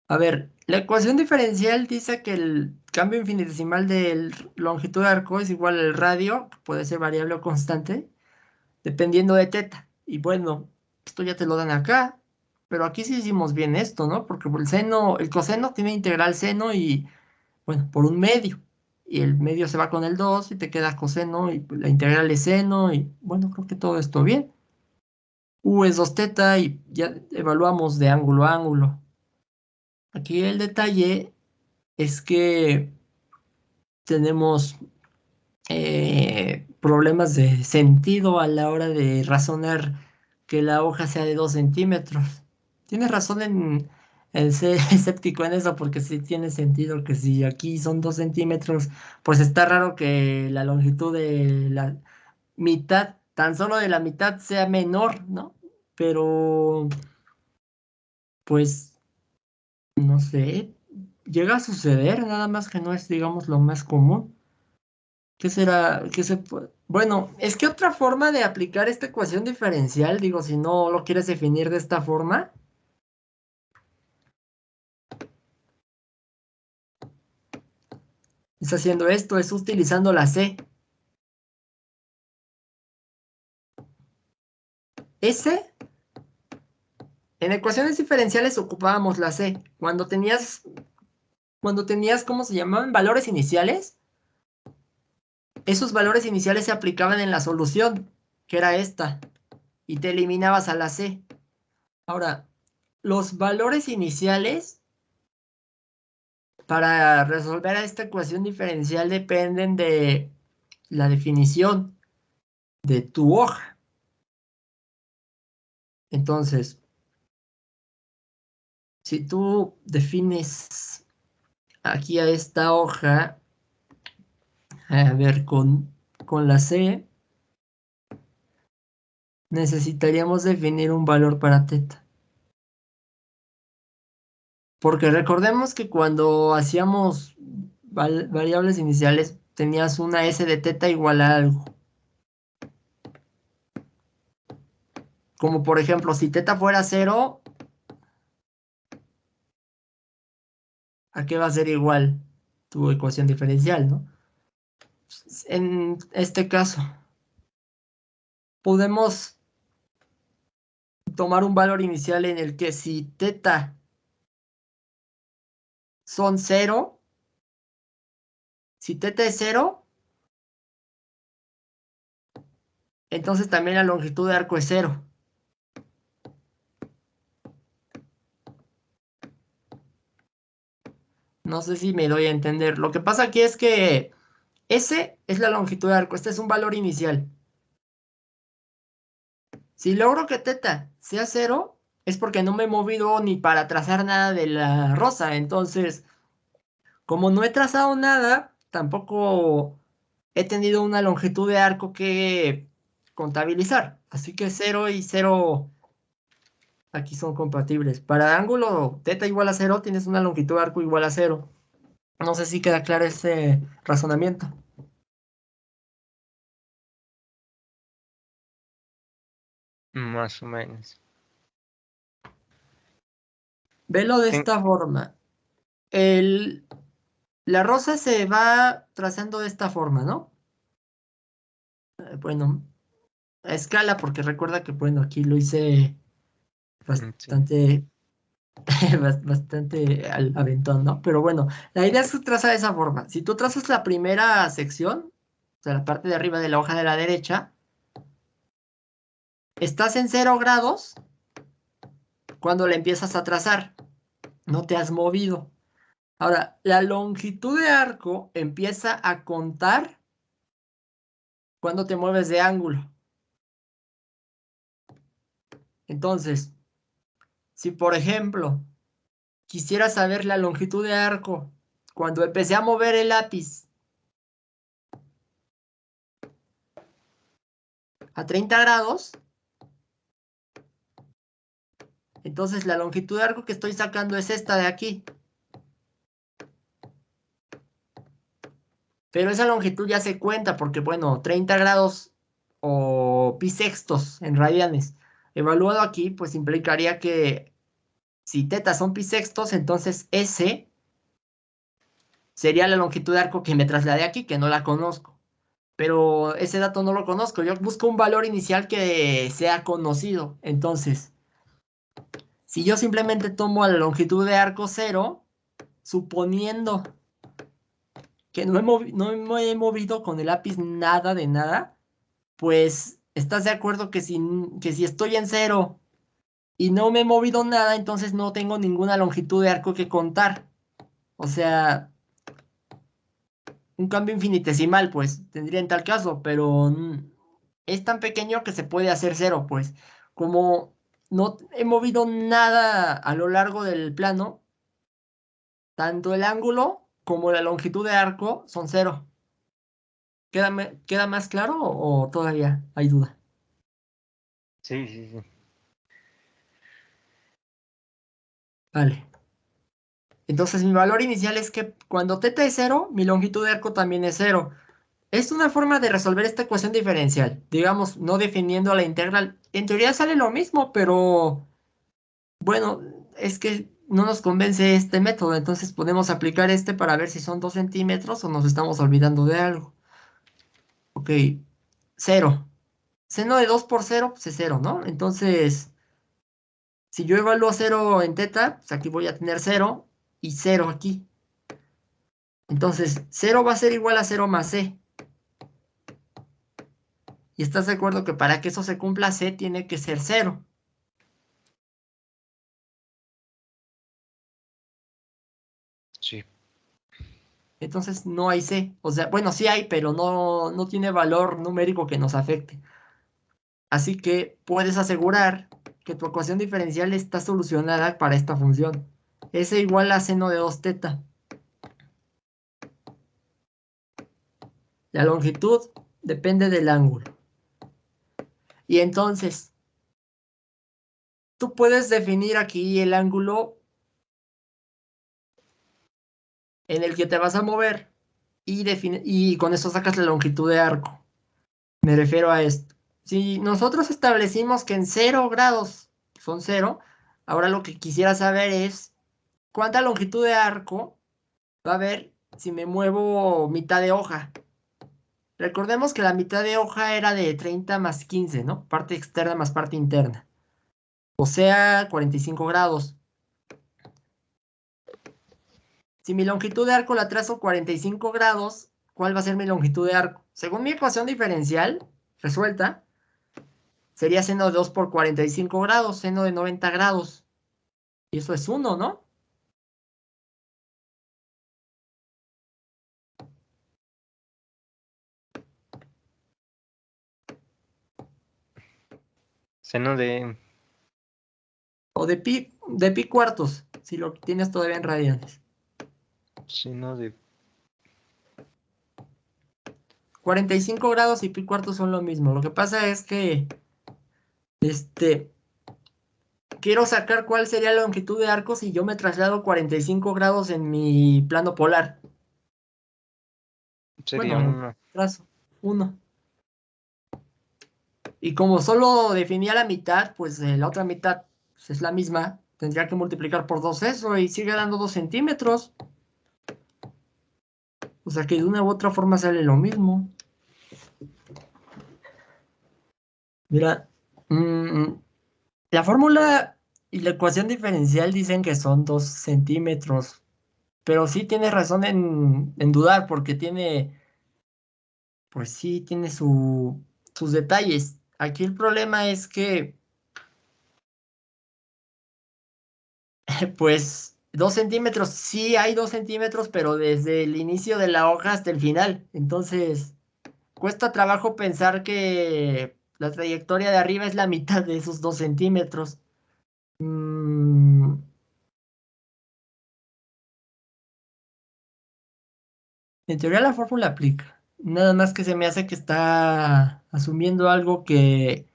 a ver, la ecuación diferencial dice que el cambio infinitesimal de longitud de arco es igual al radio, que puede ser variable o constante, dependiendo de teta. Y bueno, esto ya te lo dan acá, pero aquí sí hicimos bien esto, ¿no? Porque el coseno tiene integral seno y, bueno, por un medio. Y el medio se va con el 2 y te queda coseno y pues, la integral es seno y, bueno, creo que todo esto bien. U es 2 teta y ya evaluamos de ángulo a ángulo. Aquí el detalle es que tenemos problemas de sentido a la hora de razonar que la hoja sea de 2 centímetros. Tienes razón en ser escéptico en eso, porque sí tiene sentido que si aquí son 2 centímetros, pues está raro que la longitud de la mitad, tan solo de la mitad, sea menor, ¿no? Pero, pues, no sé, llega a suceder, nada más que no es, digamos, lo más común. ¿Qué será? Bueno, es que otra forma de aplicar esta ecuación diferencial, digo, si no lo quieres definir de esta forma, es haciendo esto, es utilizando la C. S, en ecuaciones diferenciales ocupábamos la C. Cuando tenías, ¿cómo se llamaban? Valores iniciales. Esos valores iniciales se aplicaban en la solución, que era esta, y te eliminabas a la C. Ahora, los valores iniciales para resolver esta ecuación diferencial dependen de la definición de tu hoja. Entonces, si tú defines aquí a esta hoja, a ver, con la C, necesitaríamos definir un valor para teta. Porque recordemos que cuando hacíamos variables iniciales, tenías una S de teta igual a algo. Como por ejemplo, si teta fuera 0, ¿a qué va a ser igual tu ecuación diferencial, no? En este caso, podemos tomar un valor inicial en el que si teta son 0, si teta es 0, entonces también la longitud de arco es 0. No sé si me doy a entender. Lo que pasa aquí es que S es la longitud de arco. Este es un valor inicial. Si logro que teta sea 0, es porque no me he movido ni para trazar nada de la rosa. Entonces, como no he trazado nada, tampoco he tenido una longitud de arco que contabilizar. Así que 0 y 0 aquí son compatibles. Para ángulo teta igual a 0, tienes una longitud de arco igual a 0. No sé si queda claro ese razonamiento. Más o menos. Velo de Ten- esta forma. La rosa se va trazando de esta forma, ¿no? Bueno, a escala, porque recuerda que, bueno, aquí lo hice sí. bastante, bastante al aventón, ¿no? Pero bueno, la idea es que traza de esa forma. Si tú trazas la primera sección, o sea, la parte de arriba de la hoja de la derecha, estás en 0 grados cuando la empiezas a trazar. No te has movido. Ahora, la longitud de arco empieza a contar cuando te mueves de ángulo. Entonces, si por ejemplo quisiera saber la longitud de arco cuando empecé a mover el lápiz a 30 grados, entonces la longitud de arco que estoy sacando es esta de aquí. Pero esa longitud ya se cuenta porque, bueno, 30 grados o pi sextos en radianes evaluado aquí, pues implicaría que si teta son pi sextos, entonces S sería la longitud de arco que me trasladé aquí, que no la conozco. Pero ese dato no lo conozco. Yo busco un valor inicial que sea conocido. Entonces, si yo simplemente tomo la longitud de arco 0, suponiendo que no me he movido con el lápiz nada de nada, pues estás de acuerdo que si estoy en 0 y no me he movido nada, entonces no tengo ninguna longitud de arco que contar. O sea, un cambio infinitesimal, pues tendría en tal caso, pero es tan pequeño que se puede hacer 0, pues como no he movido nada a lo largo del plano, tanto el ángulo como la longitud de arco son 0. ¿Queda más claro o todavía hay duda? Sí, sí, sí. Vale. Entonces mi valor inicial es que cuando θ es 0, mi longitud de arco también es 0. Es una forma de resolver esta ecuación diferencial. Digamos, no definiendo la integral. En teoría sale lo mismo, pero bueno, es que no nos convence este método. Entonces podemos aplicar este para ver si son 2 centímetros o nos estamos olvidando de algo. Ok, 0. Seno de 2 por 0, pues es 0, ¿no? Entonces, si yo evalúo 0 en teta, pues aquí voy a tener 0 y 0 aquí. Entonces, 0 va a ser igual a 0 más c. Y estás de acuerdo que para que eso se cumpla, c tiene que ser 0. Sí. Entonces, no hay c. O sea, bueno, sí hay, pero no tiene valor numérico que nos afecte. Así que puedes asegurar que tu ecuación diferencial está solucionada para esta función. S igual a seno de 2 teta. La longitud depende del ángulo. Y entonces, tú puedes definir aquí el ángulo en el que te vas a mover y con eso sacas la longitud de arco. Me refiero a esto. Si nosotros establecimos que en 0 grados son 0, ahora lo que quisiera saber es cuánta longitud de arco va a haber si me muevo mitad de hoja. Recordemos que la mitad de hoja era de 30 más 15, ¿no? Parte externa más parte interna. O sea, 45 grados. Si mi longitud de arco la trazo 45 grados, ¿cuál va a ser mi longitud de arco? Según mi ecuación diferencial resuelta, sería seno de 2 por 45 grados, seno de 90 grados. Y eso es 1, ¿no? Seno de... O de pi cuartos, si lo tienes todavía en radianes. Seno de... 45 grados y pi cuartos son lo mismo. Lo que pasa es que quiero sacar cuál sería la longitud de arco si yo me traslado 45 grados en mi plano polar. Sería Bueno, uno. trazo 1. Y como solo definía la mitad, pues la otra mitad pues, es la misma. Tendría que multiplicar por 2 eso y sigue dando 2 centímetros. O sea que de una u otra forma sale lo mismo. Mira, la fórmula y la ecuación diferencial dicen que son 2 centímetros. Pero sí tienes razón en dudar porque tiene, pues sí, tiene sus detalles. Aquí el problema es que, pues, 2 centímetros, sí hay 2 centímetros, pero desde el inicio de la hoja hasta el final. Entonces, cuesta trabajo pensar que la trayectoria de arriba es la mitad de esos 2 centímetros. Mm, en teoría la fórmula aplica. Nada más que se me hace que está asumiendo algo que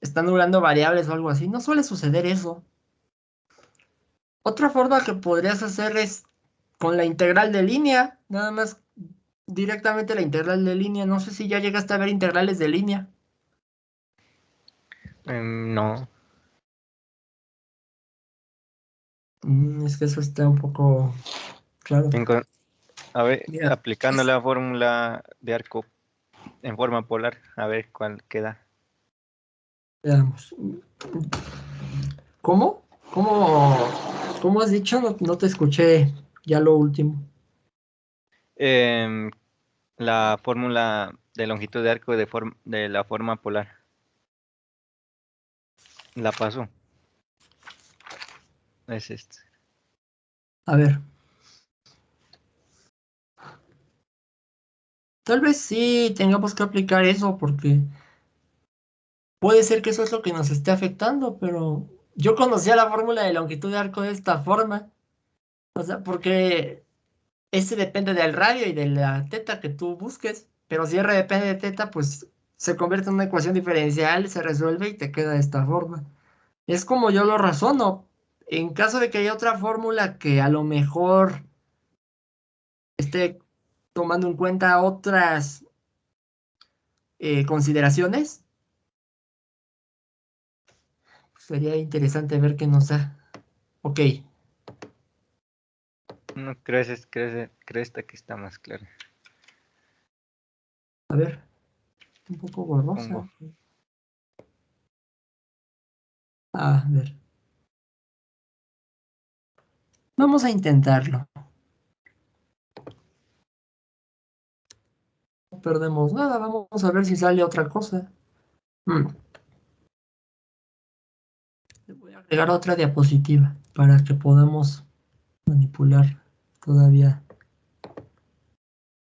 está anulando variables o algo así. No suele suceder eso. Otra forma que podrías hacer es con la integral de línea. Nada más directamente la integral de línea. No sé si ya llegaste a ver integrales de línea. No. Es que eso está un poco claro. Enco- A ver, Mira, aplicando la fórmula de arco en forma polar, a ver cuál queda. veamos. ¿Cómo? ¿Cómo, cómo has dicho? No, no te escuché ya lo último. Em, la fórmula de longitud de arco de la forma polar. La paso. Es este. A ver. Tal vez sí tengamos que aplicar eso porque puede ser que eso es lo que nos esté afectando, pero yo conocía la fórmula de longitud de arco de esta forma. O sea, porque ese depende del radio y de la teta que tú busques, pero si R depende de teta, pues se convierte en una ecuación diferencial, se resuelve y te queda de esta forma. Es como yo lo razono. En caso de que haya otra fórmula que a lo mejor esté tomando en cuenta otras consideraciones, sería interesante ver qué nos da. Ok, No crees que está más claro. a ver, un poco Pongo. borrosa. A ver, vamos a intentarlo. No perdemos nada, vamos a ver si sale otra cosa. Le voy a agregar otra diapositiva para que podamos manipular todavía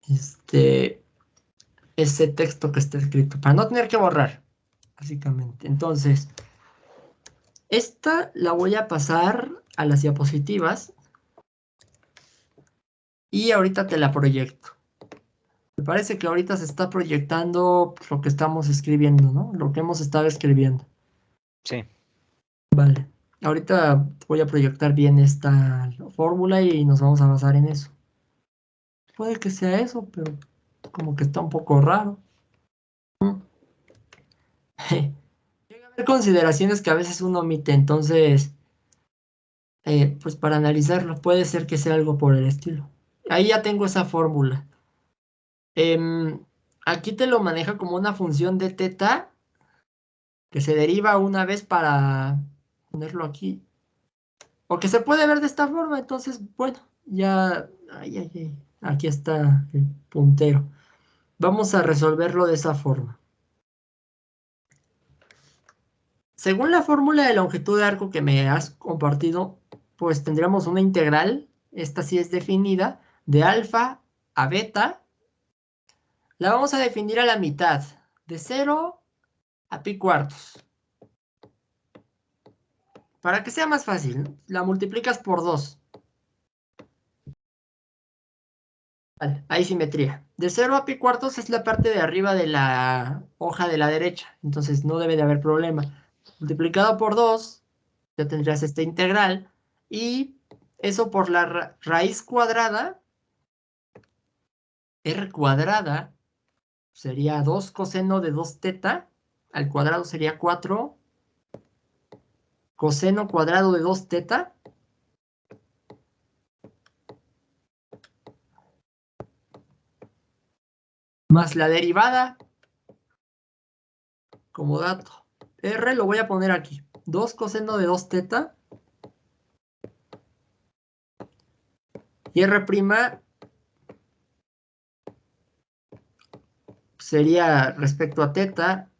este, ese texto que está escrito, para no tener que borrar, básicamente. Entonces, Esta la voy a pasar a las diapositivas y ahorita te la proyecto. Me parece que ahorita se está proyectando lo que estamos escribiendo, ¿no? Lo que hemos estado escribiendo. Sí. Vale. Ahorita voy a proyectar bien esta fórmula y nos vamos a basar en eso. Puede que sea eso, pero como que está un poco raro. Llega a haber consideraciones que a veces uno omite, entonces, pues para analizarlo, puede ser que sea algo por el estilo. Ahí ya tengo esa fórmula. Aquí te lo maneja como una función de teta que se deriva una vez para ponerlo aquí. O que se puede ver de esta forma, entonces, bueno, ya, aquí está el puntero. Vamos a resolverlo de esa forma. Según la fórmula de longitud de arco que me has compartido, pues tendríamos una integral, esta sí es definida, de alfa a beta. La vamos a definir a la mitad, de 0 a pi cuartos. Para que sea más fácil, la multiplicas por 2. Vale, hay simetría. De 0 a pi cuartos es la parte de arriba de la hoja de la derecha, entonces no debe de haber problema. Multiplicado por 2, ya tendrías esta integral, y eso por la raíz cuadrada, r cuadrada, sería 2 coseno de 2 teta, al cuadrado sería 4 coseno cuadrado de 2 teta, más la derivada, como dato. R lo voy a poner aquí. 2 coseno de 2 teta. Y R' sería respecto a teta.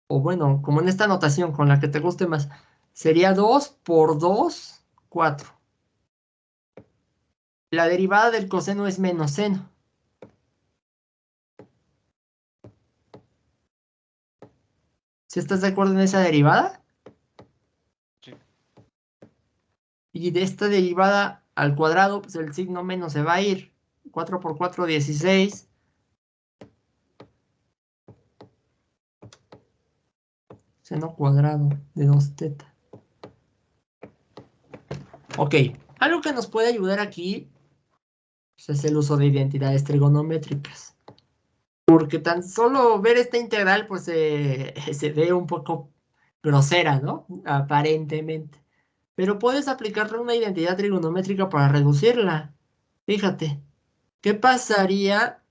O bueno, como en esta notación con la que te guste más. Sería 2 por 2, 4. La derivada del coseno es menos seno. ¿Sí estás de acuerdo en esa derivada? Sí. Y de esta derivada al cuadrado, pues el signo menos se va a ir. 4 por 4, 16. Seno cuadrado de 2 teta. Ok, algo que nos puede ayudar aquí pues, es el uso de identidades trigonométricas. Porque tan solo ver esta integral, pues se ve un poco grosera, ¿no? Aparentemente. Pero puedes aplicarle una identidad trigonométrica para reducirla. Fíjate, ¿qué pasaría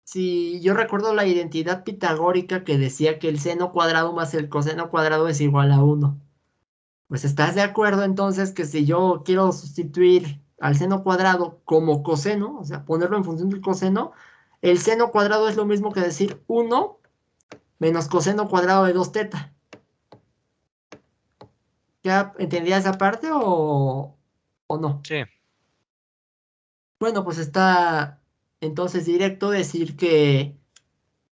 si yo recuerdo la identidad pitagórica que decía que el seno cuadrado más el coseno cuadrado es igual a 1? Pues estás de acuerdo entonces que si yo quiero sustituir al seno cuadrado como coseno, o sea, ponerlo en función del coseno, el seno cuadrado es lo mismo que decir 1 menos coseno cuadrado de 2 teta. ¿Ya entendías esa parte o no? Sí. Bueno, pues está entonces directo decir que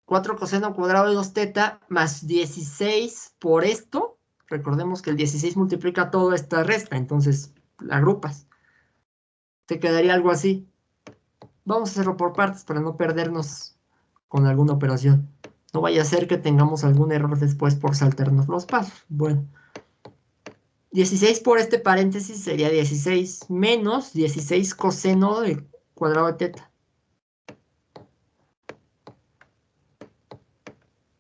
4 coseno cuadrado de 2 teta más 16 por esto. Recordemos que el 16 multiplica toda esta resta, entonces la agrupas. Te quedaría algo así. Vamos a hacerlo por partes para no perdernos con alguna operación. No vaya a ser que tengamos algún error después por saltarnos los pasos. Bueno, 16 por este paréntesis sería 16 menos 16 coseno de cuadrado de teta.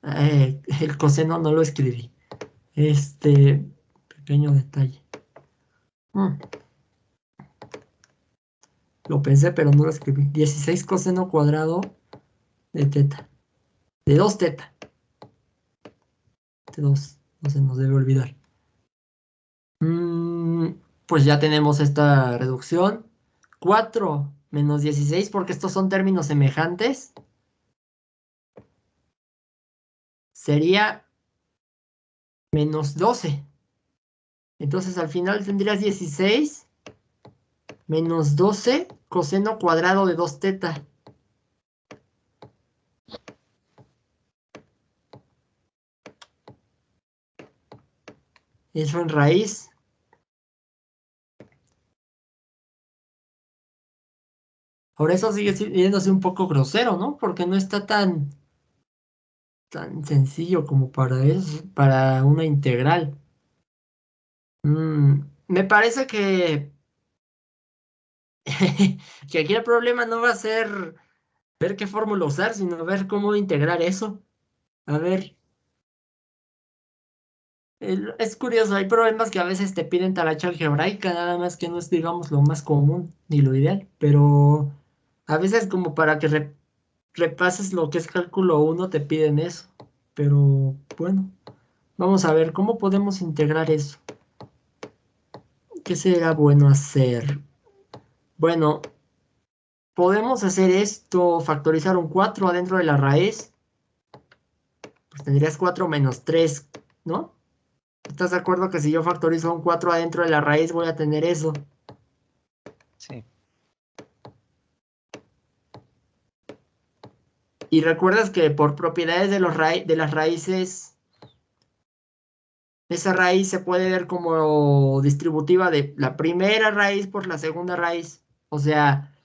El coseno no lo escribí. Pequeño detalle. Lo pensé, pero no lo escribí. 16 coseno cuadrado de teta. De 2 teta. De 2. No se nos debe olvidar. Pues ya tenemos esta reducción. 4 menos 16, porque estos son términos semejantes. Sería menos 12. Entonces al final tendrías 16 menos 12 coseno cuadrado de 2 teta. eso en raíz. Ahora eso sigue viéndose un poco grosero, ¿no? Porque no está tan sencillo como para eso, para una integral. Me parece que, que aquí el problema no va a ser ver qué fórmula usar, sino ver cómo integrar eso. A ver, es curioso, hay problemas que a veces te piden talacha algebraica, nada más que no es, digamos, lo más común ni lo ideal, pero a veces como para que repases lo que es cálculo uno te piden eso. Pero bueno, vamos a ver cómo podemos integrar eso. ¿Qué será bueno hacer? Bueno, podemos hacer esto, factorizar un 4 adentro de la raíz. Pues tendrías 4 menos 3, ¿no? ¿Estás de acuerdo que si yo factorizo un 4 adentro de la raíz voy a tener eso? Sí. Y recuerdas que por propiedades de las raíces, esa raíz se puede ver como distributiva de la primera raíz por la segunda raíz. O sea,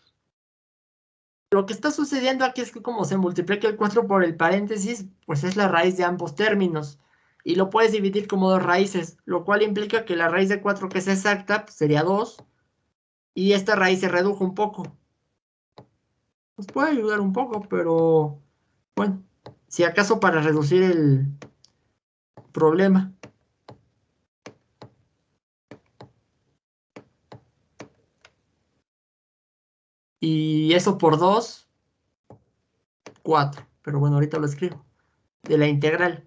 lo que está sucediendo aquí es que como se multiplica el 4 por el paréntesis, pues es la raíz de ambos términos. Y lo puedes dividir como dos raíces, lo cual implica que la raíz de 4 que es exacta pues sería 2 y esta raíz se redujo un poco. Nos puede ayudar un poco, pero bueno, si acaso para reducir el problema. Y eso por 2 4. Pero bueno, ahorita lo escribo. De la integral.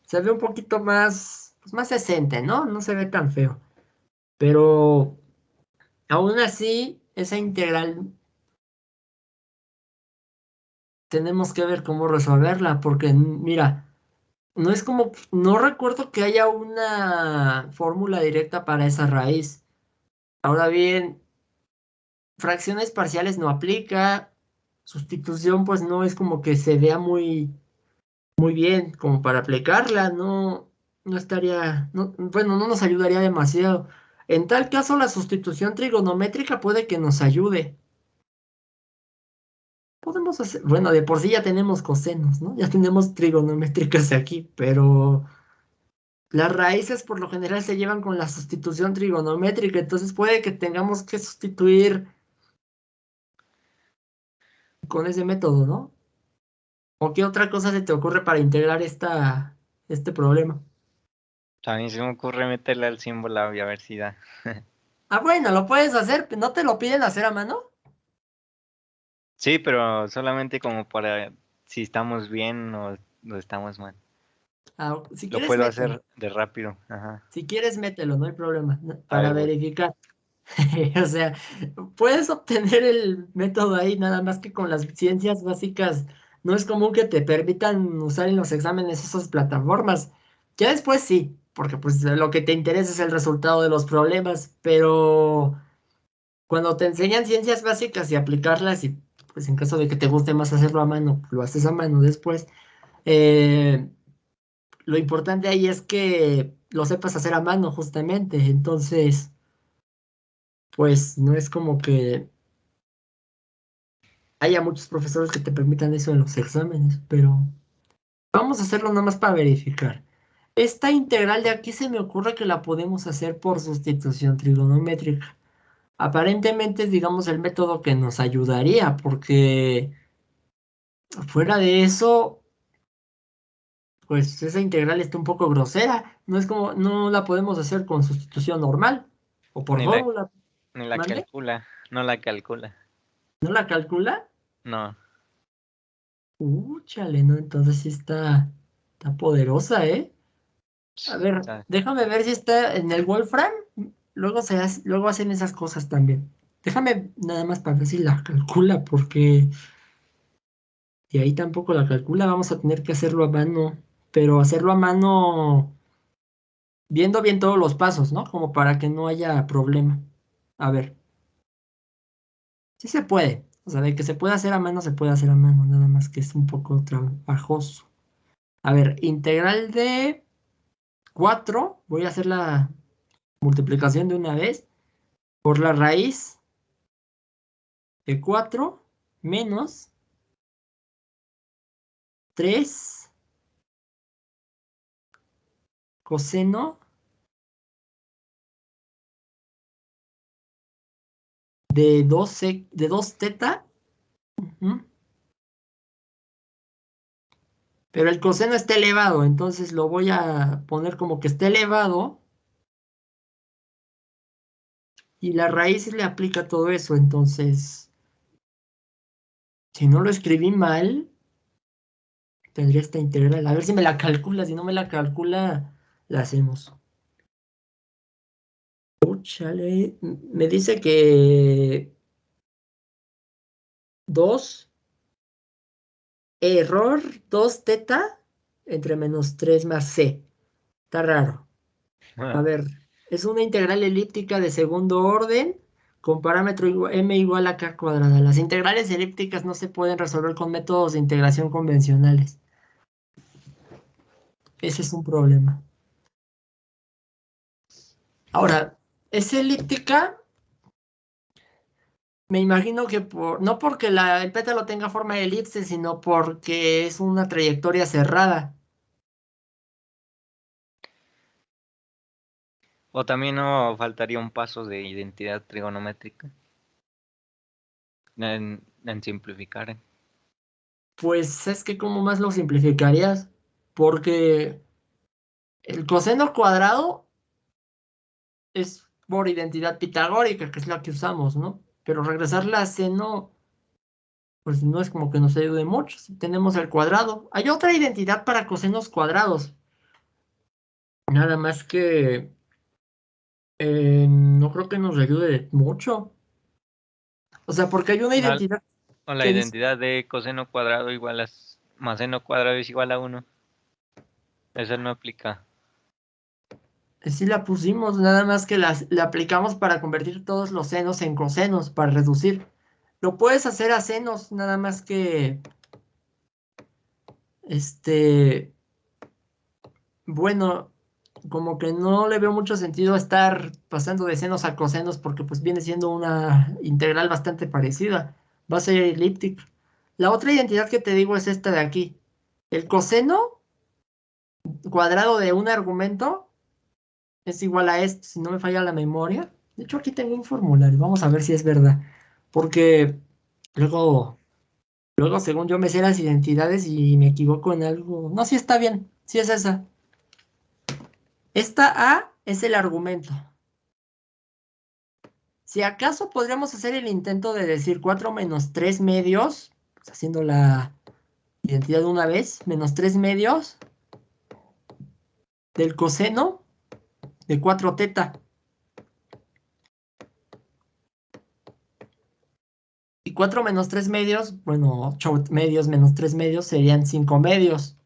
Se ve un poquito más, pues más decente, ¿no? No se ve tan feo. Pero aún así, esa integral tenemos que ver cómo resolverla, porque mira, no es como, no recuerdo que haya una fórmula directa para esa raíz. Ahora bien, fracciones parciales no aplica, sustitución pues no es como que se vea muy bien como para aplicarla, no estaría, bueno, no nos ayudaría demasiado. En tal caso, la sustitución trigonométrica puede que nos ayude. Podemos hacer, bueno, de por sí ya tenemos cosenos, ¿no? Ya tenemos trigonométricas aquí, pero las raíces por lo general se llevan con la sustitución trigonométrica, entonces puede que tengamos que sustituir con ese método, ¿no? ¿O qué otra cosa se te ocurre para integrar este problema? También se me ocurre meterle al símbolo y a ver si da. Ah, bueno, lo puedes hacer, ¿no te lo piden hacer a mano? Sí, pero solamente como para si estamos bien o estamos mal. Ah, si Lo quieres, puedo mételo. hacer de rápido. Ajá. Si quieres, mételo, no hay problema, A para ver, voy. verificar. O sea, puedes obtener el método ahí, nada más que con las ciencias básicas. No es común que te permitan usar en los exámenes esas plataformas. Ya después sí, porque pues lo que te interesa es el resultado de los problemas, pero cuando te enseñan ciencias básicas y aplicarlas, y pues en caso de que te guste más hacerlo a mano, lo haces a mano después. eh, lo importante ahí es que lo sepas hacer a mano, justamente. Entonces, pues no es como que haya muchos profesores que te permitan eso en los exámenes, pero vamos a hacerlo nada más para verificar. Esta integral de aquí se me ocurre que la podemos hacer por sustitución trigonométrica. Aparentemente es, digamos, el método que nos ayudaría, porque fuera de eso, pues esa integral está un poco grosera. No es como, no la podemos hacer con sustitución normal o por Ni la, fórmula. ni la ¿Mande? calcula. No la calcula. ¿No la calcula? No. Chale, ¿no? Entonces sí está poderosa, ¿eh? A ver, Está- déjame ver si está en el Wolfram. Luego hacen esas cosas también. Déjame nada más para ver si la calcula, porque si ahí tampoco la calcula, vamos a tener que hacerlo a mano. Pero hacerlo a mano viendo bien todos los pasos, ¿no? Como para que no haya problema. A ver, sí se puede. O sea, de que se puede hacer a mano, se puede hacer a mano, nada más que es un poco trabajoso. A ver, integral de 4, voy a hacer la multiplicación de una vez, por la raíz de 4 menos 3 coseno de 2 teta. Ujú. Pero el coseno está elevado, entonces lo voy a poner como que está elevado y la raíz le aplica todo eso. Entonces, si no lo escribí mal, tendría esta integral. A ver si me la calcula. Si no me la calcula, la hacemos. Chale. Me dice que 2 error 2 teta entre menos 3 más c. Está raro. A ver, es una integral elíptica de segundo orden con parámetro m igual a k cuadrada. Las integrales elípticas no se pueden resolver con métodos de integración convencionales. Ese es un problema. Ahora, es elíptica, me imagino que no porque el pétalo tenga forma de elipse, sino porque es una trayectoria cerrada. O también no faltaría un paso de identidad trigonométrica en simplificar. Pues es que ¿cómo más lo simplificarías? Porque el coseno cuadrado es por identidad pitagórica, que es la que usamos, ¿no? Pero regresarla a seno, pues no es como que nos ayude mucho. Si tenemos el cuadrado. Hay otra identidad para cosenos cuadrados. Nada más que no creo que nos ayude mucho. O sea, porque hay una No, identidad o la que dice, identidad de coseno cuadrado igual a más seno cuadrado es igual a 1. Eso no aplica. sí la pusimos, nada más que la aplicamos para convertir todos los senos en cosenos, para reducir. Lo puedes hacer a senos, nada más que, bueno, como que no le veo mucho sentido estar pasando de senos a cosenos porque pues viene siendo una integral bastante parecida. Va a ser elíptica. La otra identidad que te digo es esta de aquí. El coseno cuadrado de un argumento es igual a esto, si no me falla la memoria. De hecho, aquí tengo un formulario. Vamos a ver si es verdad. Porque luego, según yo me sé las identidades y me equivoco en algo. No, sí está bien. Sí es esa. Esta A es el argumento. Si acaso podríamos hacer el intento de decir 4 menos 3 medios, pues, haciendo la identidad una vez, menos 3 medios del coseno de 4 teta. Y 4 menos 3 medios, bueno, 8 medios menos 3 medios serían 5 medios.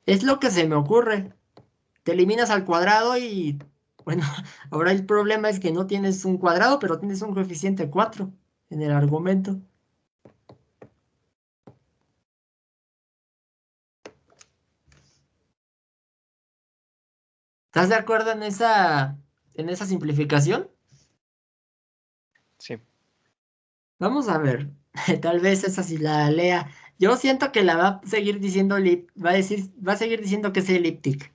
Es lo que se me ocurre. Te eliminas al cuadrado y, bueno, ahora el problema es que no tienes un cuadrado, pero tienes un coeficiente 4 en el argumento. ¿Estás de acuerdo en esa simplificación? Sí. Vamos a ver, tal vez esa sí la lea. Yo siento que la va a seguir diciendo, va a seguir diciendo que es elíptica,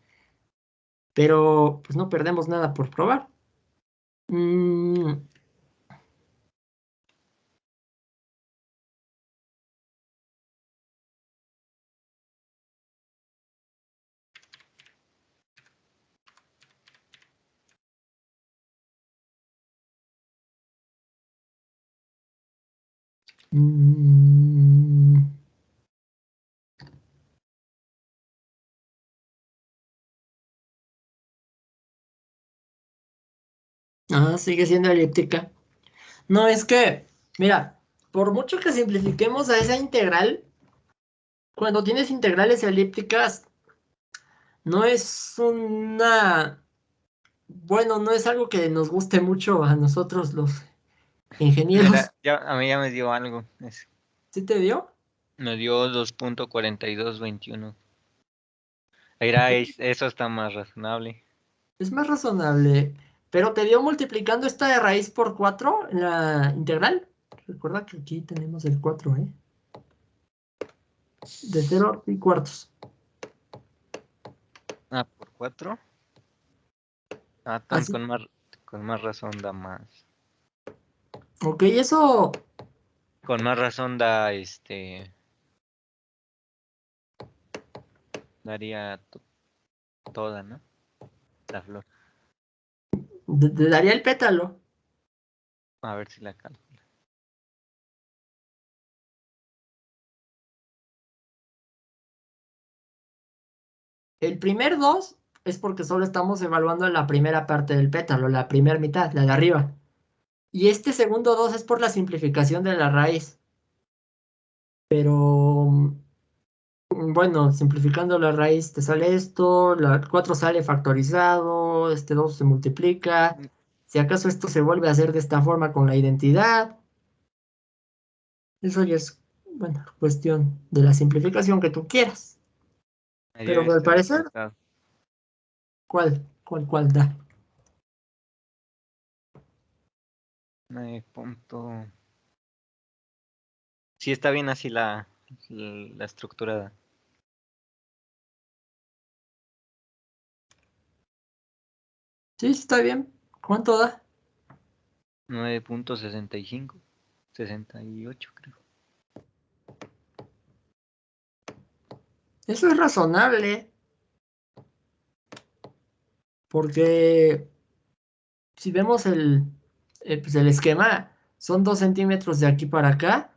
pero pues no perdemos nada por probar. Mm, mm, sigue siendo elíptica. No, es que, mira, por mucho que simplifiquemos a esa integral, cuando tienes integrales elípticas, no es bueno, no es algo que nos guste mucho a nosotros los ingenieros. Mira, ya, a mí ya me dio algo. ¿Sí te dio? Me dio 2.4221. Eso está más razonable. Es más razonable. Pero te dio multiplicando esta de raíz por 4 en la integral. Recuerda que aquí tenemos el 4, ¿eh? De 0 y cuartos. Ah, por 4. Ah, Así. con más razón da más. Ok, eso. Con más razón da, daría toda, ¿no? La flor. Te daría el pétalo. A ver si la calculo. El primer 2 es porque solo estamos evaluando la primera parte del pétalo, la primera mitad, la de arriba. Y este segundo 2 es por la simplificación de la raíz. Pero bueno, simplificando la raíz te sale esto, la 4 sale factorizado, este 2 se multiplica. Si acaso esto se vuelve a hacer de esta forma con la identidad, eso ya es, bueno, cuestión de la simplificación que tú quieras. Me dio Pero al este parecer, resultado. ¿cuál da? 9 punto. Sí, está bien así la estructurada. Sí, está bien. ¿Cuánto da? 9.65. 68, creo. Eso es razonable, porque si vemos pues el esquema, son 2 centímetros de aquí para acá.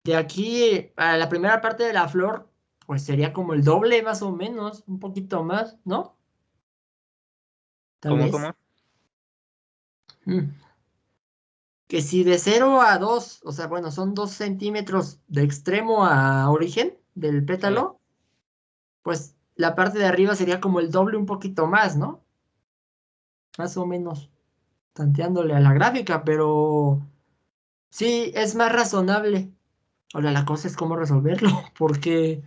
De aquí a la primera parte de la flor, pues sería como el doble más o menos, un poquito más, ¿no? Tal ¿Cómo, vez. cómo? Mm. Que si de 0 a 2, o sea, bueno, son 2 centímetros de extremo a origen del Sí. pétalo, pues la parte de arriba sería como el doble un poquito más, ¿no? Más o menos, tanteándole a la gráfica, pero sí, es más razonable. Ahora la cosa es cómo resolverlo, porque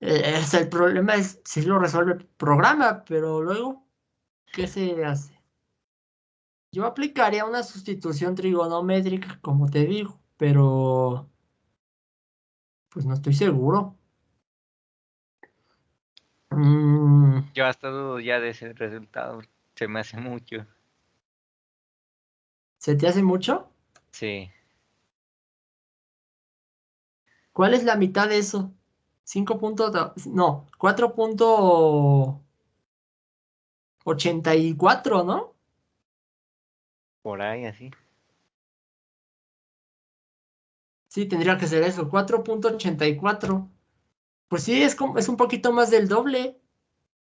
el problema es si lo resuelve el programa, pero luego, ¿qué se hace? Yo aplicaría una sustitución trigonométrica, como te digo, pero pues no estoy seguro. Mm, Yo hasta dudo ya de ese resultado. Se me hace mucho. ¿Se te hace mucho? Sí. ¿Cuál es la mitad de eso? 5 puntos, no, 4.84, ¿no? Por ahí así. Sí, tendría que ser eso, 4.84. Pues sí, es un poquito más del doble.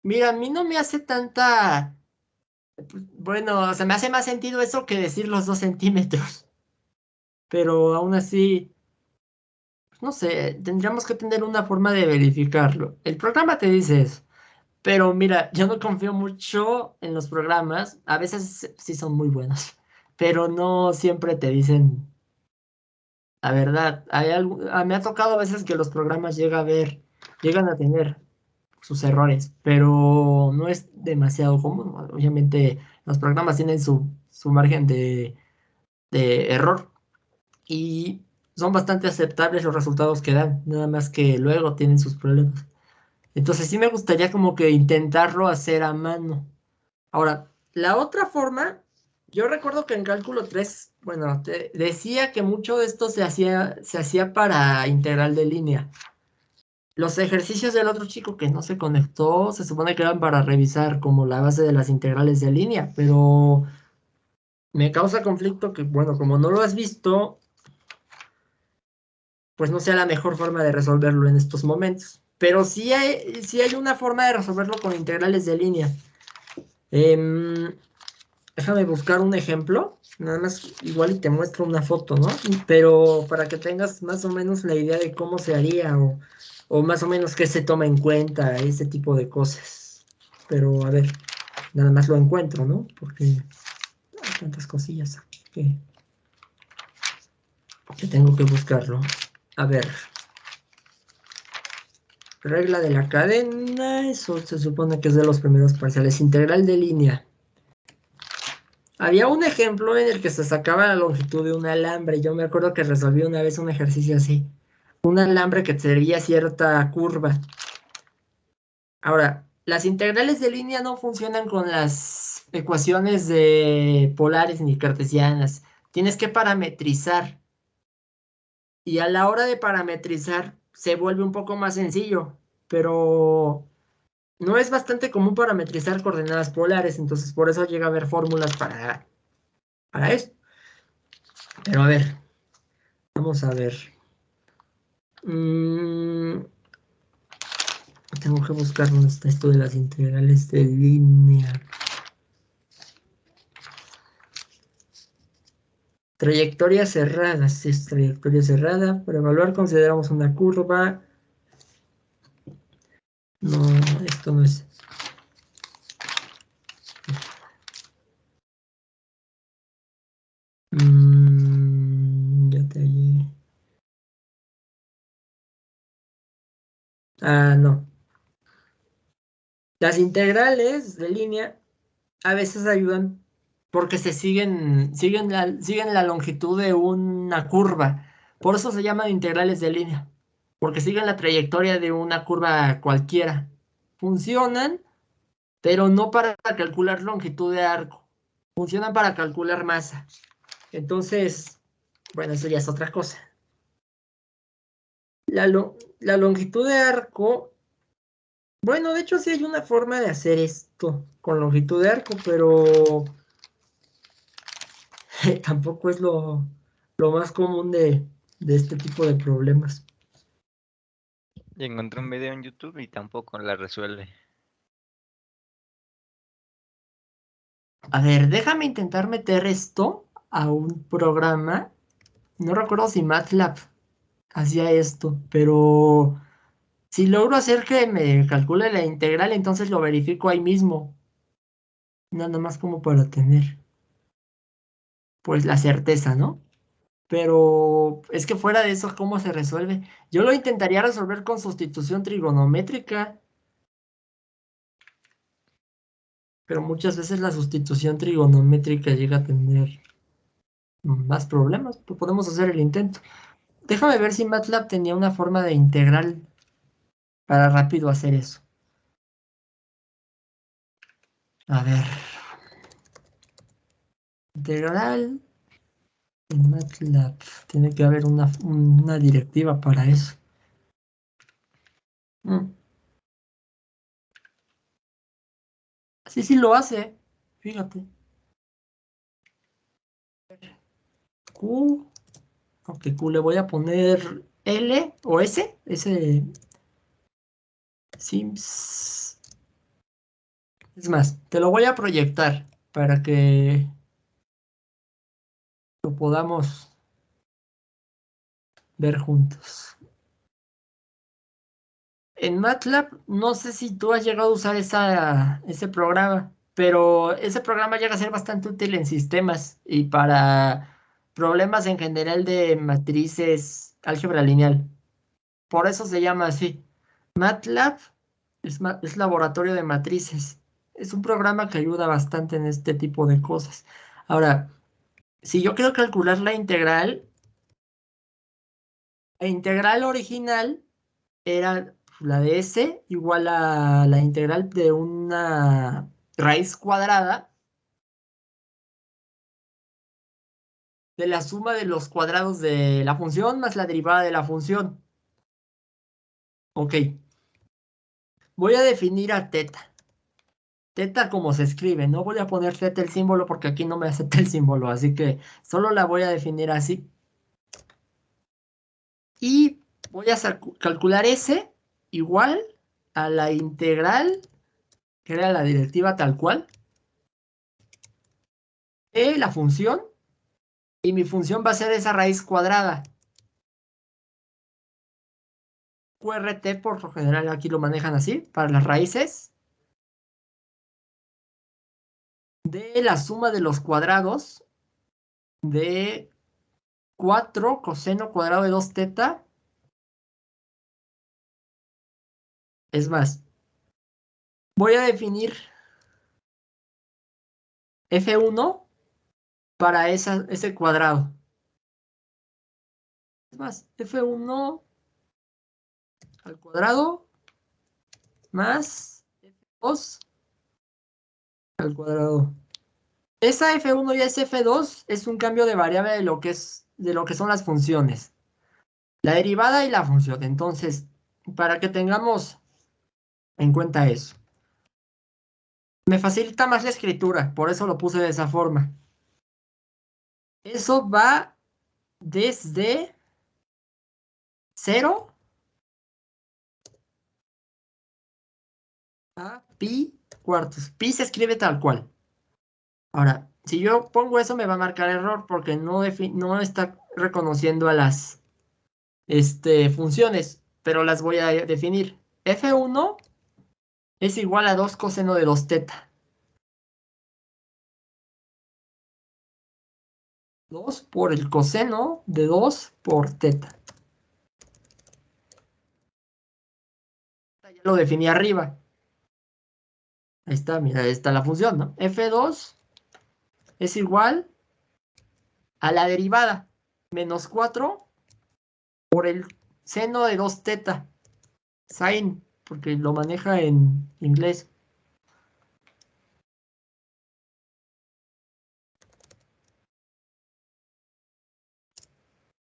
Mira, a mí no me hace tanta, pues, bueno, o sea, me hace más sentido eso que decir los 2 centímetros. Pero aún así, pues, no sé, tendríamos que tener una forma de verificarlo. El programa te dice eso. Pero mira, yo no confío mucho en los programas. A veces sí son muy buenos, pero no siempre te dicen la verdad. Me ha tocado a veces que los programas llegan a tener sus errores, pero no es demasiado común. Obviamente los programas tienen su margen de error y son bastante aceptables los resultados que dan, nada más que luego tienen sus problemas. Entonces sí me gustaría como que intentarlo hacer a mano. Ahora, la otra forma, yo recuerdo que en cálculo 3, bueno, te decía que mucho de esto se hacía para integral de línea. Los ejercicios del otro chico que no se conectó, se supone que eran para revisar como la base de las integrales de línea, pero me causa conflicto que, bueno, como no lo has visto, pues no sea la mejor forma de resolverlo en estos momentos. Pero sí hay una forma de resolverlo con integrales de línea. Em, Déjame buscar un ejemplo, nada más igual y te muestro una foto, ¿no? Pero para que tengas más o menos la idea de cómo se haría o más o menos qué se toma en cuenta, ese tipo de cosas. Pero a ver, nada más lo encuentro, ¿no? Porque hay tantas cosillas aquí que... Que tengo que buscarlo. A ver. Regla de la cadena, eso se supone que es de los primeros parciales. Integral de línea. Había un ejemplo en el que se sacaba la longitud de un alambre. Yo me acuerdo que resolví una vez un ejercicio así. Un alambre que seguía cierta curva. Ahora, las integrales de línea no funcionan con las ecuaciones de polares ni cartesianas. Tienes que parametrizar. Y a la hora de parametrizar se vuelve un poco más sencillo. Pero no es bastante común parametrizar coordenadas polares. Entonces por eso llega a haber fórmulas para esto. Pero a ver, vamos a ver. Tengo que buscar dónde está esto de las integrales de línea. Trayectoria cerrada, sí es trayectoria cerrada. Para evaluar consideramos una curva. No, esto no es. Ya te hallé. Ah, no. Las integrales de línea a veces ayudan porque siguen la longitud de una curva. Por eso se llaman integrales de línea, porque siguen la trayectoria de una curva cualquiera. Funcionan, pero no para calcular longitud de arco. Funcionan para calcular masa. Entonces, bueno, eso ya es otra cosa. La longitud de arco, bueno, de hecho sí hay una forma de hacer esto con longitud de arco, pero tampoco es lo más común de este tipo de problemas. Y encontré un video en YouTube y tampoco la resuelve. A ver, déjame intentar meter esto a un programa. No recuerdo si MATLAB hacía esto, pero si logro hacer que me calcule la integral, entonces lo verifico ahí mismo. Nada más como para tener, pues, la certeza, ¿no? Pero es que fuera de eso, ¿cómo se resuelve? Yo lo intentaría resolver con sustitución trigonométrica, pero muchas veces la sustitución trigonométrica llega a tener más problemas. Pues podemos hacer el intento. Déjame ver si MATLAB tenía una forma de integral para rápido hacer eso. A ver. Integral en MATLAB. Tiene que haber una directiva para eso. Sí, sí lo hace. Fíjate. Q. Ok, Q le voy a poner L o S. S. Sims. Es más, te lo voy a proyectar para que lo podamos ver juntos. En MATLAB, no sé si tú has llegado a usar ese programa, pero ese programa llega a ser bastante útil en sistemas y para problemas en general de matrices, álgebra lineal. Por eso se llama así. MATLAB es laboratorio de matrices. Es un programa que ayuda bastante en este tipo de cosas. Ahora, si yo quiero calcular la integral original era la de S igual a la integral de una raíz cuadrada de la suma de los cuadrados de la función más la derivada de la función. Ok, voy a definir a teta. Teta como se escribe, no voy a poner teta el símbolo porque aquí no me acepta el símbolo, así que solo la voy a definir así. Y voy a calcular S igual a la integral, que era la directiva tal cual, de la función. Y mi función va a ser esa raíz cuadrada. QRT por lo general aquí lo manejan así, para las raíces de la suma de los cuadrados de 4 coseno cuadrado de 2 teta. Es más, voy a definir F1 para ese cuadrado. Es más, F1 al cuadrado más F2 al cuadrado. Esa F1 y esa F2 es un cambio de variable de lo que son las funciones. La derivada y la función. Entonces, para que tengamos en cuenta eso. Me facilita más la escritura, por eso lo puse de esa forma. Eso va desde 0 a pi cuartos. Pi se escribe tal cual. Ahora, si yo pongo eso me va a marcar error porque no está reconociendo a las funciones, pero las voy a definir. F1 es igual a 2 coseno de 2 teta. 2 por el coseno de 2 por teta. Ya lo definí arriba. Ahí está, mira, ahí está la función, ¿no? F2 es igual a la derivada, menos 4 por el seno de 2 teta. Sin, porque lo maneja en inglés.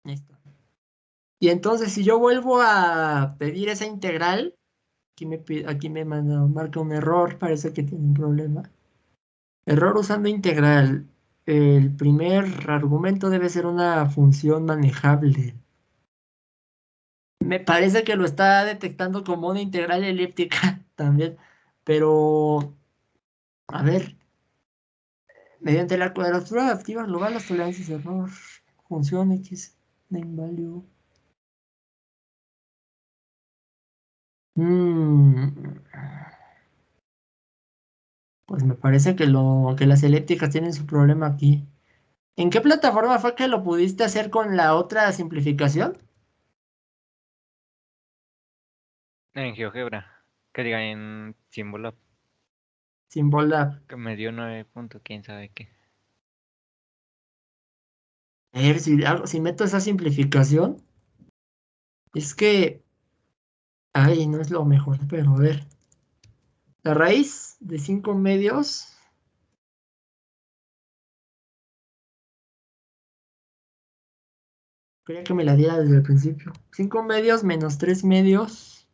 Listo. Y entonces, si yo vuelvo a pedir esa integral, aquí me marca un error, parece que tiene un problema. Error usando integral. El primer argumento debe ser una función manejable. Me parece que lo está detectando como una integral elíptica también, pero a ver, mediante la cuadratura activa global, las tolerancias de error, función X, name value. Pues me parece que las elípticas tienen su problema aquí. ¿En qué plataforma fue que lo pudiste hacer con la otra simplificación? En GeoGebra, que diga en Symbolab, Symbollab. que me dio 9 puntos, quién sabe qué. A ver, si meto esa simplificación, es que, ay, no es lo mejor, pero a ver. La raíz de 5 medios. Quería que me la diera desde el principio. 5 medios menos 3 medios.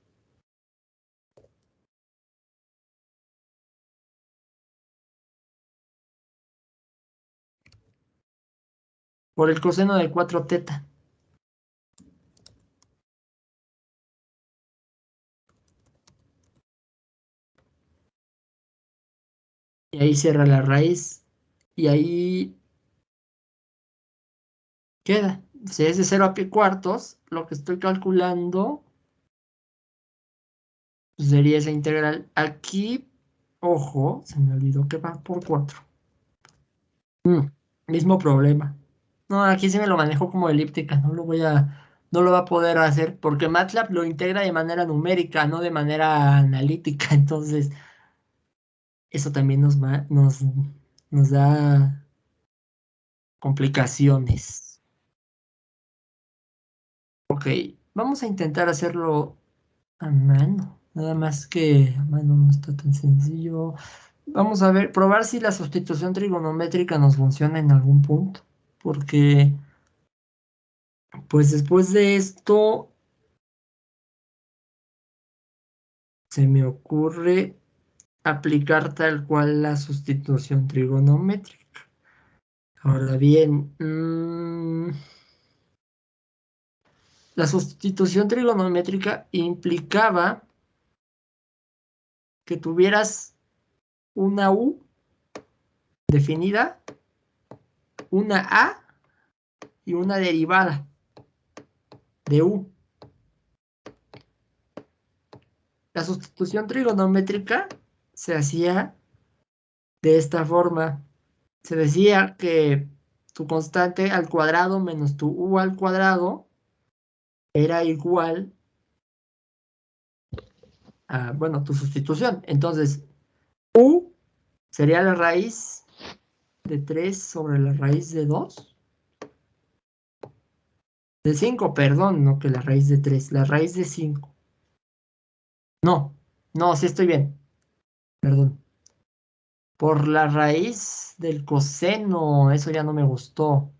Por el coseno de 4 teta. Y ahí cierra la raíz. Y ahí queda. Si es de 0 a pi cuartos, lo que estoy calculando sería esa integral. Aquí, ojo, se me olvidó que va por 4. Mismo problema. No, aquí sí me lo manejo como elíptica. No lo va a poder hacer porque MATLAB lo integra de manera numérica, no de manera analítica. Entonces, eso también nos da complicaciones. Ok, vamos a intentar hacerlo a mano. Nada más que a mano no está tan sencillo. Vamos a ver, probar si la sustitución trigonométrica nos funciona en algún punto. Porque, pues después de esto, se me ocurre aplicar tal cual la sustitución trigonométrica. Ahora bien, la sustitución trigonométrica implicaba que tuvieras una U definida, una A y una derivada de U. La sustitución trigonométrica se hacía de esta forma. Se decía que tu constante al cuadrado menos tu u al cuadrado era igual a, bueno, tu sustitución. Entonces, u sería la raíz de 3 sobre la raíz de 2. De 5, perdón, no que la raíz de 3, la raíz de 5. No, no, sí estoy bien, perdón. Por la raíz del coseno, eso ya no me gustó.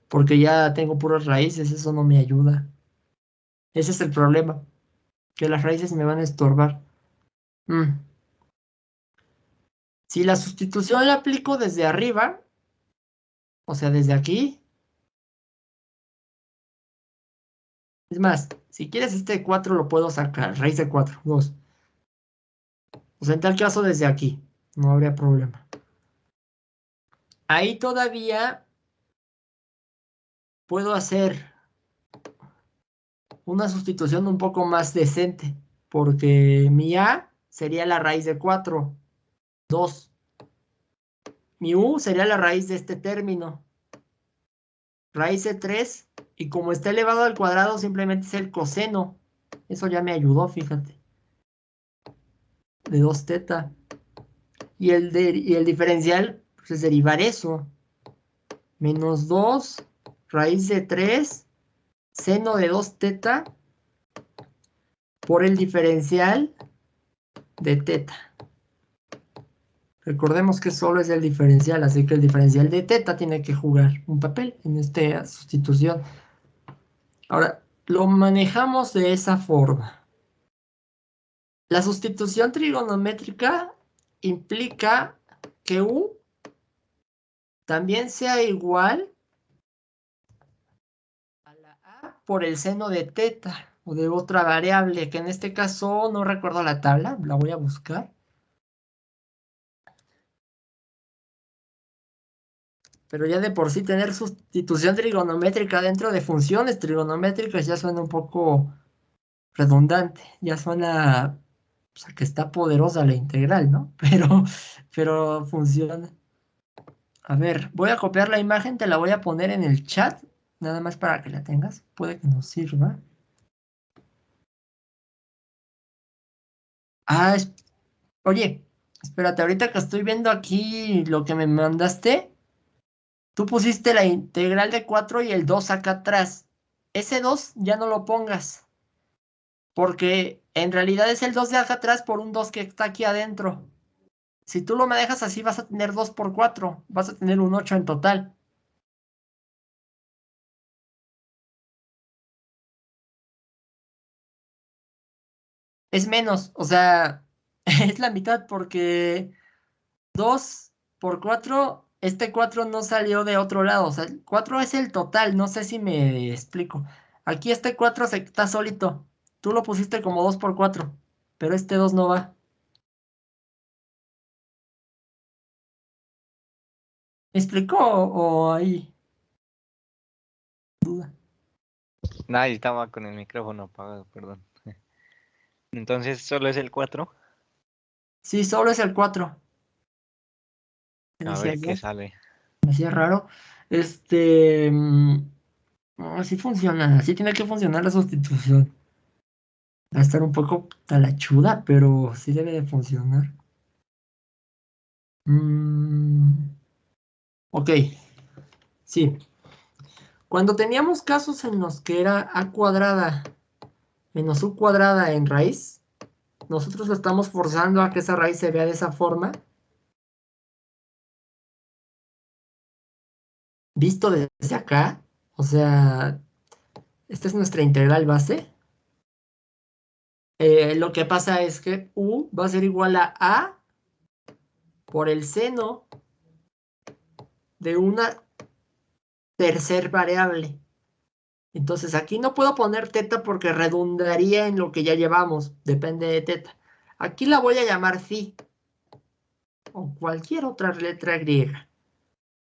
Porque ya tengo puras raíces, eso no me ayuda. Ese es el problema, que las raíces me van a estorbar. Si la sustitución la aplico desde arriba, o sea, desde aquí, es más, si quieres este 4 lo puedo sacar, raíz de 4, 2. O sea, en tal caso desde aquí, no habría problema. Ahí todavía puedo hacer una sustitución un poco más decente, porque mi A sería la raíz de 4, 2. Mi U sería la raíz de este término, raíz de 3, y como está elevado al cuadrado, simplemente es el coseno. Eso ya me ayudó, fíjate. De 2 teta. Y el diferencial, pues es derivar eso. Menos 2, raíz de 3, seno de 2 teta, por el diferencial de teta. Recordemos que solo es el diferencial, así que el diferencial de teta tiene que jugar un papel en esta sustitución. Ahora, lo manejamos de esa forma. La sustitución trigonométrica implica que U también sea igual a la A por el seno de teta o de otra variable, que en este caso no recuerdo la tabla, la voy a buscar. Pero ya de por sí tener sustitución trigonométrica dentro de funciones trigonométricas ya suena un poco redundante, ya suena, o sea, que está poderosa la integral, ¿no? Pero funciona. A ver, voy a copiar la imagen, te la voy a poner en el chat, nada más para que la tengas. Puede que nos sirva. Ah, oye, espérate, ahorita que estoy viendo aquí lo que me mandaste, tú pusiste la integral de 4 y el 2 acá atrás. Ese 2 ya no lo pongas, porque en realidad es el 2 de acá atrás por un 2 que está aquí adentro. Si tú lo manejas así, vas a tener 2 por 4, vas a tener un 8 en total. Es menos, o sea, es la mitad porque 2 por 4, este 4 no salió de otro lado, o sea, 4 es el total, no sé si me explico. Aquí este 4 se está solito, tú lo pusiste como 2 por 4, pero este 2 no va. ¿Me explicó o ahí? Duda. Nadie estaba con el micrófono apagado, perdón. Entonces, ¿solo es el 4? Sí, solo es el 4. Me A decía ver qué yo, sale. me hacía raro. Este, no, así funciona, así tiene que funcionar la sustitución. Va a estar un poco talachuda, pero sí debe de funcionar. Ok, sí. Cuando teníamos casos en los que era a cuadrada menos u cuadrada en raíz, nosotros lo estamos forzando a que esa raíz se vea de esa forma, visto desde acá. O sea, esta es nuestra integral base. Lo que pasa es que u va a ser igual a por el seno de una tercer variable. Entonces aquí no puedo poner teta porque redundaría en lo que ya llevamos, depende de teta. Aquí la voy a llamar phi o cualquier otra letra griega.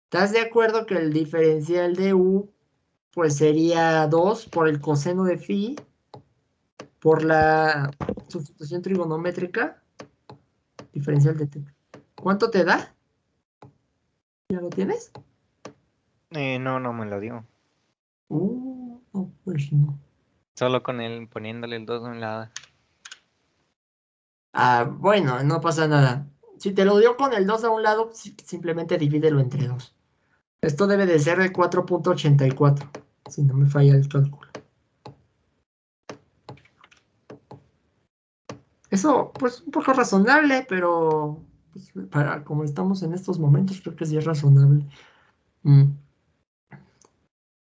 ¿Estás de acuerdo que el diferencial de u pues sería 2 por el coseno de phi por la sustitución trigonométrica? diferencial de teta. ¿Cuánto te da? ¿Ya lo tienes? No, no me lo dio. No, pues no. Solo con él poniéndole el 2 a un lado. Bueno, no pasa nada. Si te lo dio con el 2 a un lado, simplemente divídelo entre 2. Esto debe de ser de 4.84, si no me falla el cálculo. Eso, pues, un poco razonable, pero pues, para como estamos en estos momentos, creo que sí es razonable.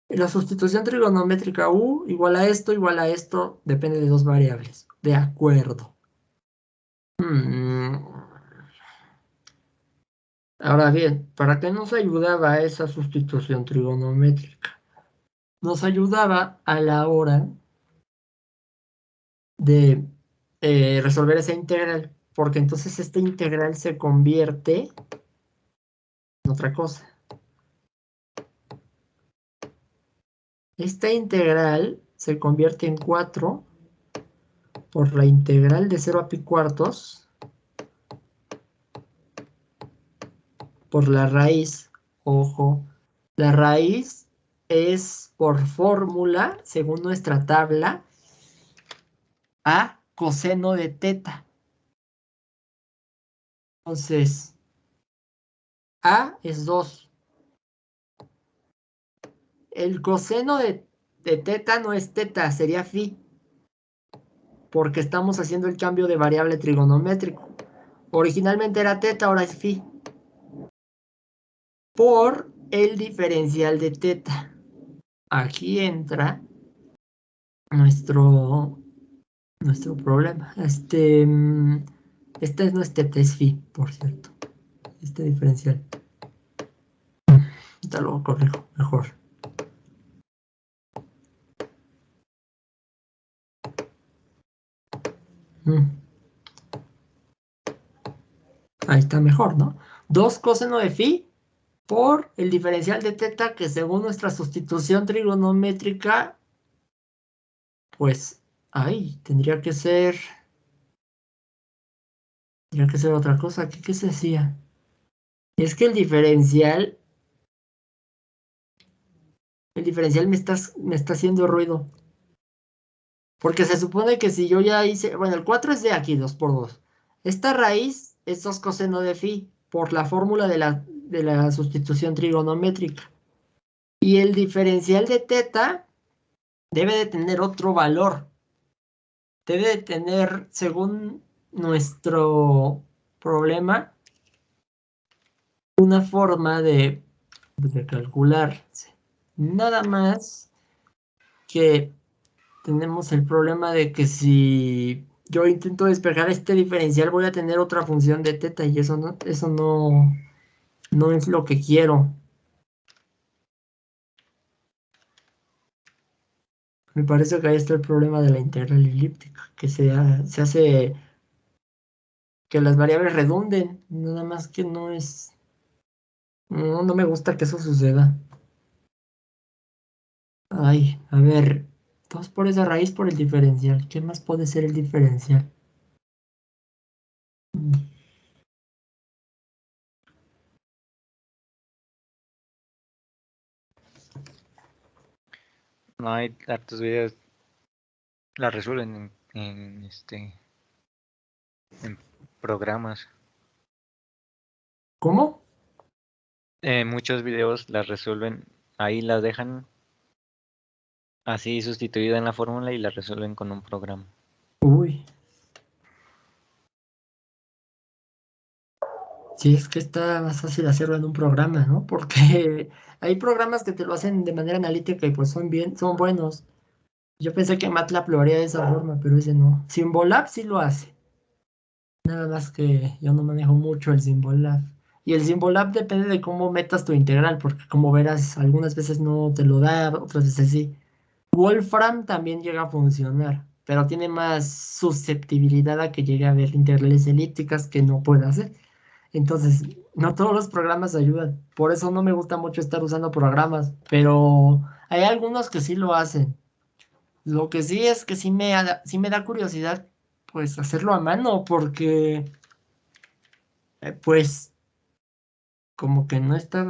La sustitución trigonométrica U igual a esto, depende de dos variables. De acuerdo. Ahora bien, ¿para qué nos ayudaba esa sustitución trigonométrica? Nos ayudaba a la hora de resolver esa integral, porque entonces esta integral se convierte en otra cosa. Esta integral se convierte en 4 por la integral de 0 a pi cuartos por la raíz. Ojo, la raíz es por fórmula, según nuestra tabla, a coseno de teta. Entonces, A es 2. El coseno de teta no es teta, sería phi, porque estamos haciendo el cambio de variable trigonométrico. Originalmente era teta, ahora es phi. Por el diferencial de teta. Aquí entra nuestro problema. Este no es teta, es phi, por cierto. Este diferencial. Ahorita lo corrijo mejor. Ahí está mejor, ¿no? 2 coseno de phi por el diferencial de teta, que según nuestra sustitución trigonométrica, pues ahí tendría que ser otra cosa. ¿Qué se hacía? Es que el diferencial me está haciendo ruido. Porque se supone que si yo ya hice, bueno, el 4 es de aquí, 2 por 2. Esta raíz es 2 coseno de phi por la fórmula de la sustitución trigonométrica. Y el diferencial de teta debe de tener otro valor. Debe de tener, según nuestro problema, una forma de calcularse. Nada más que tenemos el problema de que si yo intento despejar este diferencial voy a tener otra función de teta y eso no es lo que quiero. Me parece que ahí está el problema de la integral elíptica, que se hace que las variables redunden, nada más que no es... No me gusta que eso suceda. Ay, a ver, 2 por esa raíz por el diferencial. ¿Qué más puede ser el diferencial? No hay hartos videos. La resuelven en programas. ¿Cómo? Muchos videos las resuelven, ahí las dejan así sustituida en la fórmula y la resuelven con un programa. Uy. Sí, es que está más fácil hacerlo en un programa, ¿no? Porque hay programas que te lo hacen de manera analítica y pues son buenos. Yo pensé que MATLAB lo haría de esa forma, pero ese no. Symbolab sí lo hace. Nada más que yo no manejo mucho el Symbolab. Y el Symbolab depende de cómo metas tu integral, porque como verás, algunas veces no te lo da, otras veces sí. Wolfram también llega a funcionar, pero tiene más susceptibilidad a que llegue a haber integrales elípticas que no puede hacer. Entonces, no todos los programas ayudan. Por eso no me gusta mucho estar usando programas, pero hay algunos que sí lo hacen. Lo que sí es que sí me da curiosidad, pues, hacerlo a mano, porque pues como que no está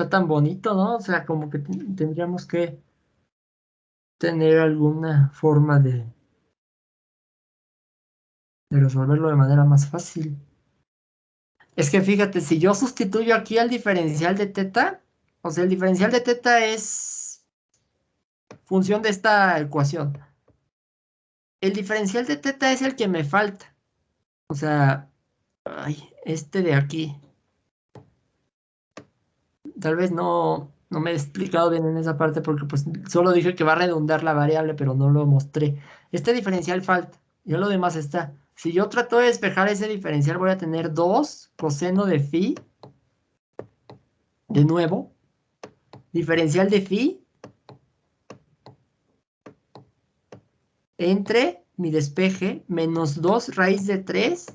tan bonito, ¿no? O sea, como que tendríamos que tener alguna forma de resolverlo de manera más fácil. Es que fíjate, si yo sustituyo aquí al diferencial de teta, o sea, el diferencial de teta es función de esta ecuación. El diferencial de teta es el que me falta. O sea, ay, este de aquí. Tal vez no me he explicado bien en esa parte porque pues solo dije que va a redundar la variable, pero no lo mostré. Este diferencial falta, ya lo demás está. Si yo trato de despejar ese diferencial, voy a tener 2 coseno de phi, de nuevo, diferencial de phi entre mi despeje menos 2 raíz de 3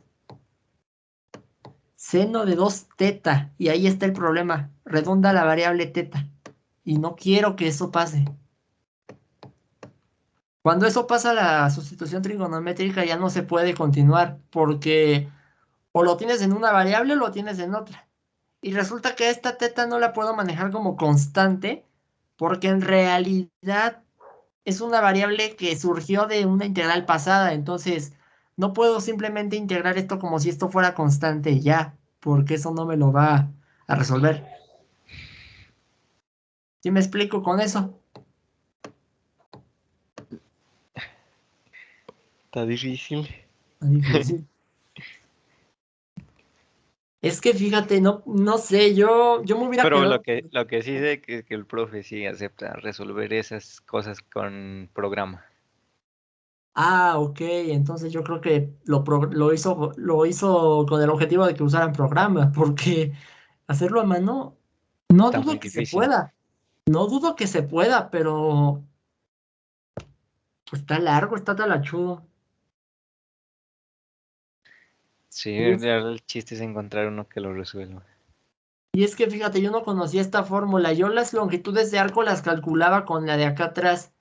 seno de 2 teta. Y ahí está el problema, redunda la variable teta. Y no quiero que eso pase. Cuando eso pasa, la sustitución trigonométrica ya no se puede continuar porque o lo tienes en una variable o lo tienes en otra. Y resulta que esta teta no la puedo manejar como constante porque en realidad es una variable que surgió de una integral pasada. Entonces no puedo simplemente integrar esto como si esto fuera constante ya, porque eso no me lo va a resolver. ¿Sí me explico con eso? Está difícil. Está difícil. Es que fíjate, no sé, yo me hubiera Pero quedado. lo que sí sé que el profe sí acepta resolver esas cosas con programa. Ah, ok, entonces yo creo que lo hizo con el objetivo de que usaran programas, porque hacerlo a mano, no Está muy dudo que se difícil. pueda, no dudo que se pueda, pero pues, está largo, está talachudo. Sí, Y es, el chiste es encontrar uno que lo resuelva. y es que fíjate, yo no conocía esta fórmula, yo las longitudes de arco las calculaba con la de acá atrás,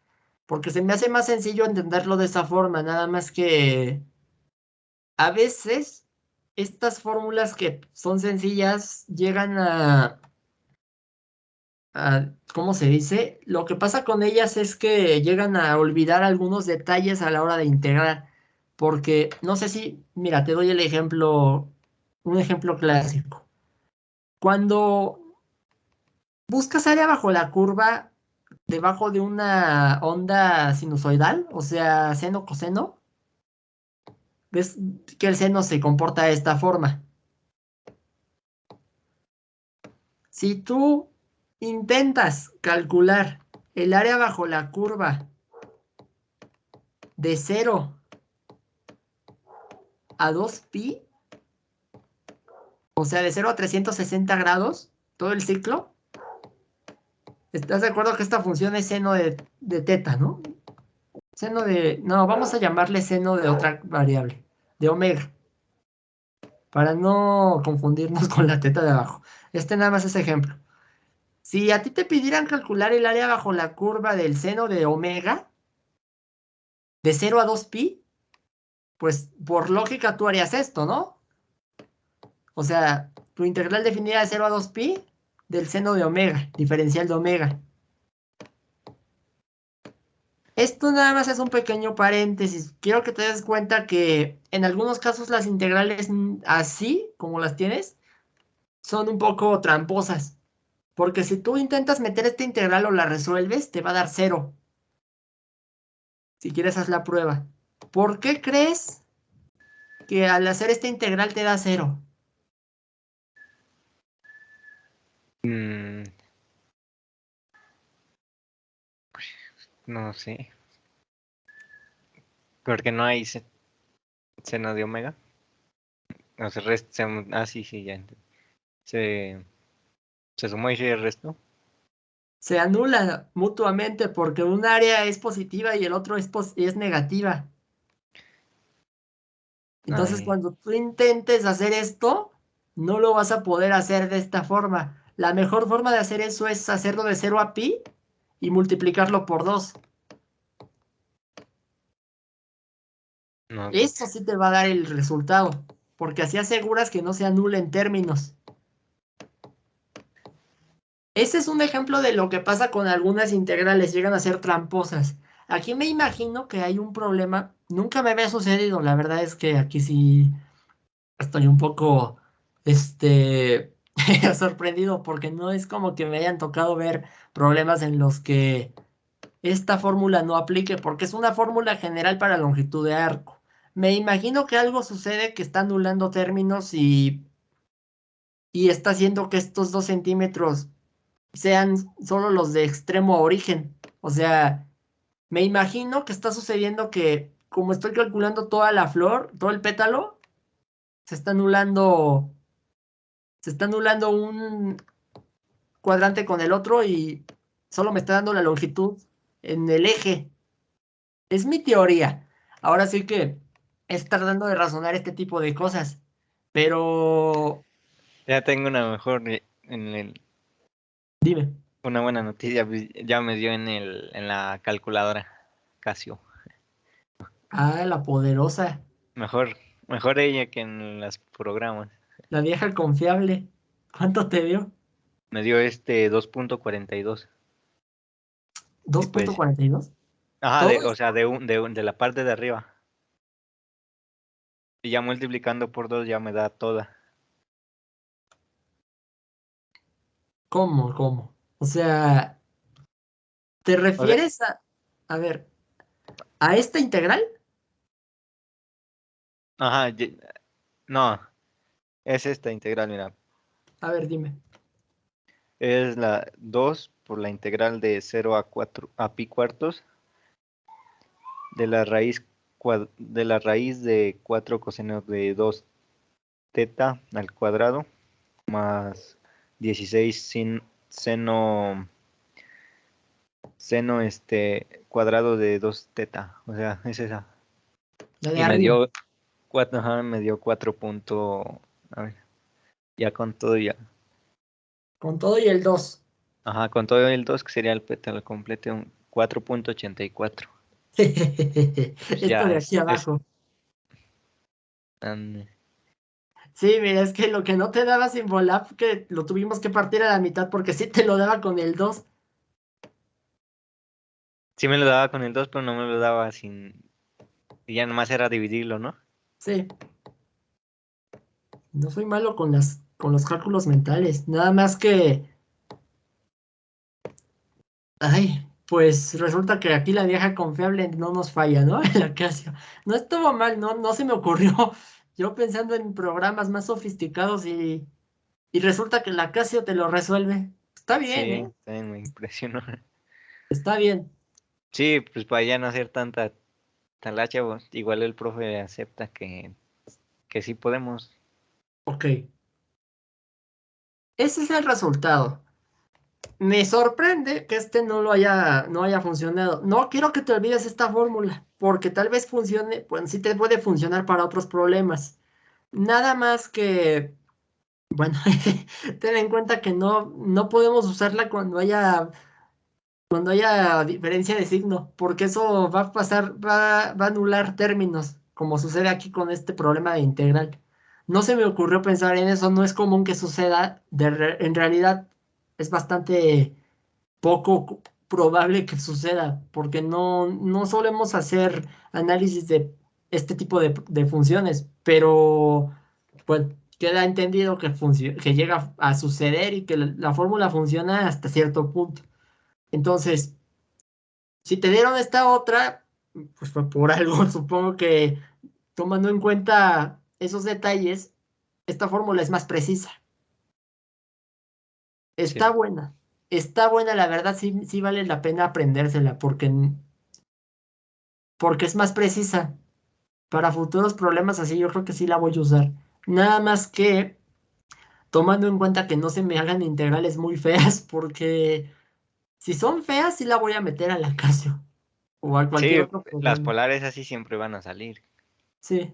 porque se me hace más sencillo entenderlo de esa forma, nada más que a veces estas fórmulas que son sencillas llegan ¿cómo se dice? Lo que pasa con ellas es que llegan a olvidar algunos detalles a la hora de integrar, porque no sé si, mira, te doy un ejemplo clásico. Cuando buscas área bajo la curva, debajo de una onda sinusoidal, o sea, seno-coseno, ves que el seno se comporta de esta forma. Si tú intentas calcular el área bajo la curva de 0 a 2pi, o sea, de 0 a 360 grados, todo el ciclo, ¿estás de acuerdo que esta función es seno de teta, ¿no? No, vamos a llamarle seno de otra variable, de omega, para no confundirnos con la teta de abajo. Este nada más es ejemplo. Si a ti te pidieran calcular el área bajo la curva del seno de omega, de 0 a 2pi, pues por lógica tú harías esto, ¿no? O sea, tu integral definida de 0 a 2pi del seno de omega, diferencial de omega. Esto nada más es un pequeño paréntesis. Quiero que te des cuenta que en algunos casos las integrales así como las tienes son un poco tramposas. Porque si tú intentas meter esta integral o la resuelves, te va a dar 0. Si quieres, haz la prueba. ¿Por qué crees que al hacer esta integral te da 0? Mm, no sé. Porque no hay seno de omega. No se resta. Sí, sí, ya entendí. Se, se sumó y se restó. Se anula mutuamente porque un área es positiva y el otro es negativa. Entonces, Ay, cuando tú intentes hacer esto, no lo vas a poder hacer de esta forma. La mejor forma de hacer eso es hacerlo de 0 a pi y multiplicarlo por 2. no, Eso sí te va a dar el resultado. porque así aseguras que no se anulen términos. Ese es un ejemplo de lo que pasa con algunas integrales, llegan a ser tramposas. Aquí me imagino que hay un problema, nunca me había sucedido, la verdad es que aquí sí estoy un poco, sorprendido porque no es como que me hayan tocado ver problemas en los que esta fórmula no aplique, porque es una fórmula general para longitud de arco. Me imagino que algo sucede que está anulando términos y está haciendo que estos 2 centímetros sean solo los de extremo a origen. O sea, me imagino que está sucediendo que como estoy calculando toda la flor, todo el pétalo, se está anulando, se está anulando un cuadrante con el otro y solo me está dando la longitud en el eje. Es mi teoría. Ahora sí que es tratando de razonar este tipo de cosas. Pero Ya tengo una mejor, dime. una buena noticia, pues, ya me dio en la calculadora Casio. Ah, la poderosa, Mejor, mejor ella que en los programas. la vieja confiable. ¿Cuánto te dio? Me dio 2.42. Y Dos punto pues, cuarenta y dos. ajá, Todo o sea, de la parte de arriba. Y ya multiplicando por 2 ya me da toda. ¿Cómo? ¿Cómo? O sea, ¿te O sea, refieres a ver, a esta integral? ajá, no, es esta integral, mira. A ver, dime. Es la 2 por la integral de 0 a pi cuartos de la raíz de 4 coseno de 2 teta al cuadrado más 16 seno cuadrado de 2 teta. O sea, es esa. La de Y me arriba. dio 4, ajá, me dio 4 punto, a ver, ya con todo ya. Con todo y el 2. Ajá, con todo el 2 que sería el pétalo completo, un 4.84. Pues Esto ya de aquí abajo. ande. Sí, mira, es que lo que no te daba Simbolab, que lo tuvimos que partir a la mitad porque sí te lo daba con el 2. Sí me lo daba con el 2 pero no me lo daba sin. Y ya nomás era dividirlo, ¿no? Sí, no soy malo con los cálculos mentales. Nada más que, ay, pues resulta que aquí la vieja confiable no nos falla, ¿no? En la Casio. No estuvo mal, no se me ocurrió. Yo pensando en programas más sofisticados y resulta que la Casio te lo resuelve. Está bien, Sí, ¿eh? también me impresionó. Está bien. Sí, pues para ya no hacer tanta talacha, pues, igual el profe acepta que sí podemos. Ok. Ese es el resultado. Me sorprende que no haya funcionado. No quiero que te olvides esta fórmula, porque tal vez funcione, pues sí te puede funcionar para otros problemas. Nada más que, bueno, ten en cuenta que no podemos usarla cuando haya diferencia de signo, porque eso va a pasar, va a anular términos, como sucede aquí con este problema de integral. No se me ocurrió pensar en eso, no es común que suceda, en realidad es bastante poco probable que suceda, porque no solemos hacer análisis de este tipo de funciones, pero pues queda entendido que llega a suceder y que la fórmula funciona hasta cierto punto. Entonces, si te dieron esta otra, pues fue por algo, supongo que tomando en cuenta esos detalles, esta fórmula es más precisa. Está Sí, buena. Está buena, la verdad, sí, sí vale la pena aprendérsela porque es más precisa. Para futuros problemas así, yo creo que sí la voy a usar. Nada más que tomando en cuenta que no se me hagan integrales muy feas, porque si son feas, sí la voy a meter a la Casio o a cualquier sí, otro las programa. polares así siempre van a salir. Sí.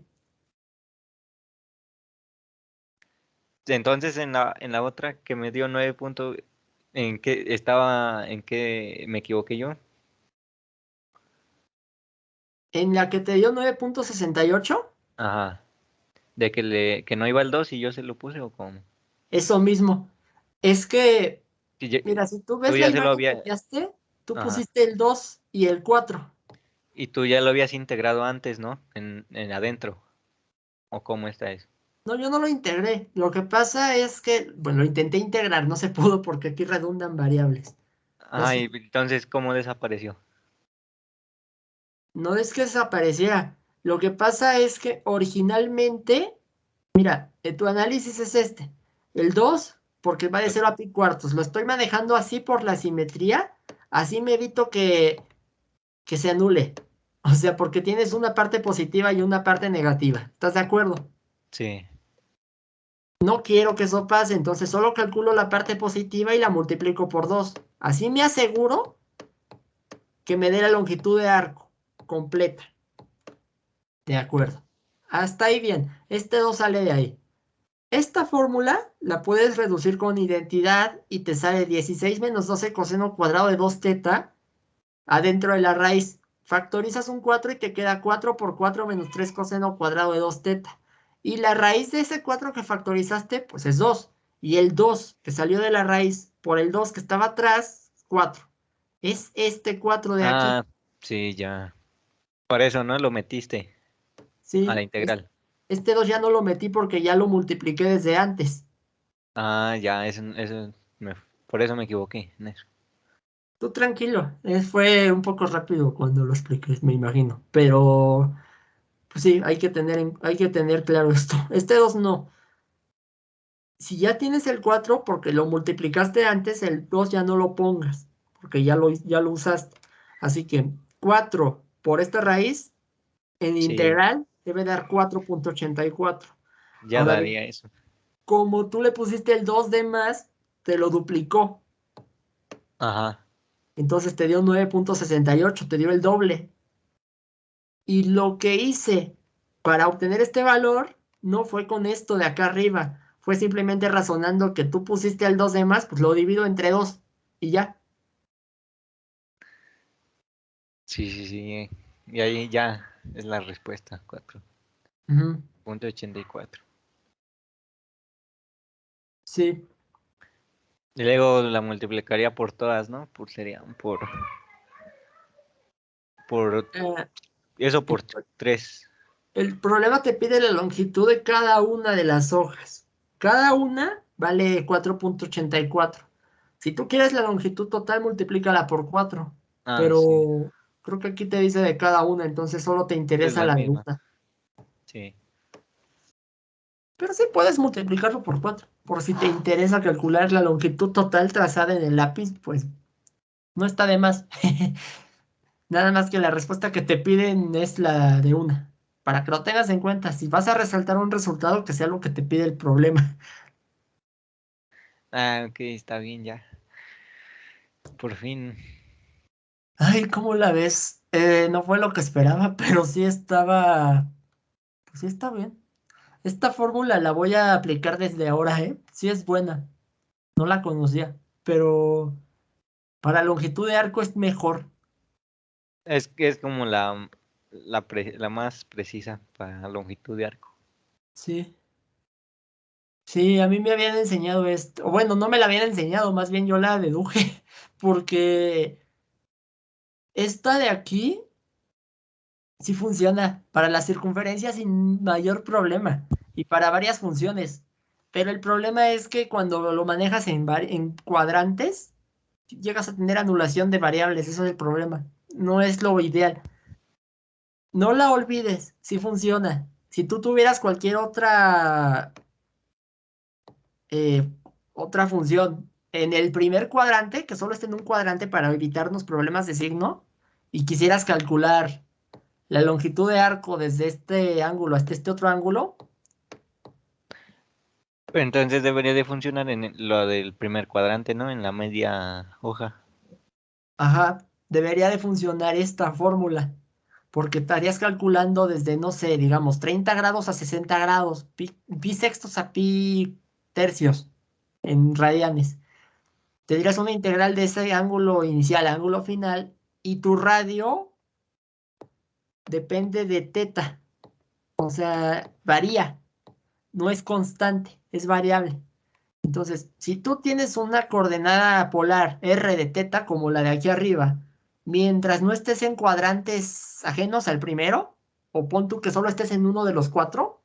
Entonces en la otra que me dio 9 puntos, en qué me equivoqué yo? En la que te dio 9.68, Ajá. ¿De que no iba el 2 y yo se lo puse o cómo? Eso mismo. Es que, Si mira, si tú tú ves la ya se lo imagen que había... enviaste, tú Ajá. pusiste el 2 y el 4. Y tú ya lo habías integrado antes, ¿no? En adentro. ¿O cómo está eso? No, yo no lo integré. Lo que pasa es que, bueno, lo intenté integrar, no se pudo porque aquí redundan variables. Ah, Entonces, y entonces, ¿cómo desapareció? no es que desapareciera. Lo que pasa es que originalmente, mira, tu análisis es este. El 2 porque va de 0 a pi cuartos. Lo estoy manejando así por la simetría. Así me evito que se anule. O sea, porque tienes una parte positiva y una parte negativa. ¿Estás de acuerdo? Sí, No quiero que eso pase, entonces solo calculo la parte positiva y la multiplico por 2. Así me aseguro que me dé la longitud de arco completa. De acuerdo. Hasta ahí bien. Este 2 sale de ahí. Esta fórmula la puedes reducir con identidad y te sale 16 menos 12 coseno cuadrado de 2 teta adentro de la raíz. Factorizas un 4 y te queda 4 por 4 menos 3 coseno cuadrado de 2 teta. Y la raíz de ese 4 que factorizaste, pues es 2. Y el 2 que salió de la raíz por el 2 que estaba atrás, 4. Es este 4 de aquí. ah, sí, ya. Por eso, ¿no? Lo metiste a la ¿Sí? integral. Este 2 ya no lo metí porque ya lo multipliqué desde antes. Ah, ya, por eso me equivoqué en eso. Tú tranquilo. Fue un poco rápido cuando lo expliqué, me imagino. Pero, pues sí, hay que tener claro esto. Este 2 no. Si ya tienes el 4 porque lo multiplicaste antes, el 2 ya no lo pongas, porque ya lo usaste. Así que 4 por esta raíz en Sí, integral debe dar 4,84. ya Ahora bien, daría eso. como tú le pusiste el 2 de más, te lo duplicó. Ajá. Entonces te dio 9,68, te dio el doble. Y lo que hice para obtener este valor no fue con esto de acá arriba, fue simplemente razonando que tú pusiste el 2 de más, pues lo divido entre 2 y ya. Sí, sí, sí. Y ahí ya es la respuesta, cuatro Ujú. punto ochenta y cuatro. Sí. Y luego la multiplicaría por todas, ¿no? Por Eh, eso el, por 3. el problema te pide la longitud de cada una de las hojas. Cada una vale 4,84. Si tú quieres la longitud total, multiplícala por 4. Ah, sí, Pero creo que aquí te dice de cada una, entonces solo te es interesa la la de misma. una. Sí. Pero sí puedes multiplicarlo por 4. Por si te interesa calcular la longitud total trazada en el lápiz, pues no está de más. Nada más que la respuesta que te piden es la de una. Para que lo tengas en cuenta, si vas a resaltar un resultado, que sea lo que te pide el problema. Ah, ok, está bien ya. Por fin. Ay, ¿cómo la ves? No fue lo que esperaba, pero sí estaba. Pues sí está bien. Esta fórmula la voy a aplicar desde ahora, ¿eh? Sí es buena. No la conocía. Pero para longitud de arco es mejor. Es que es como la más precisa para longitud de arco. Sí. Sí, a mí me habían enseñado esto. O bueno, no me la habían enseñado, más bien yo la deduje. Porque esta de aquí sí funciona para la circunferencia sin mayor problema y para varias funciones. Pero el problema es que cuando lo manejas en cuadrantes, llegas a tener anulación de variables. Eso es el problema. No es lo ideal. No la olvides, sí funciona. Si tú tuvieras cualquier eh, otra función en el primer cuadrante, que solo esté en un cuadrante para evitarnos problemas de signo, y quisieras calcular la longitud de arco desde este ángulo hasta este otro ángulo, Entonces debería de funcionar lo del primer cuadrante, ¿no? En la media hoja. ajá, debería de funcionar esta fórmula, porque estarías calculando desde, no sé, digamos, 30 grados a 60 grados, pi sextos a pi tercios en radianes. Te dirás una integral de ese ángulo inicial, ángulo final, y tu radio depende de teta, o sea, varía. no es constante, es variable. Entonces, si tú tienes una coordenada polar R de teta como la de aquí arriba, mientras no estés en cuadrantes ajenos al primero, o pon tú que solo estés en uno de los cuatro,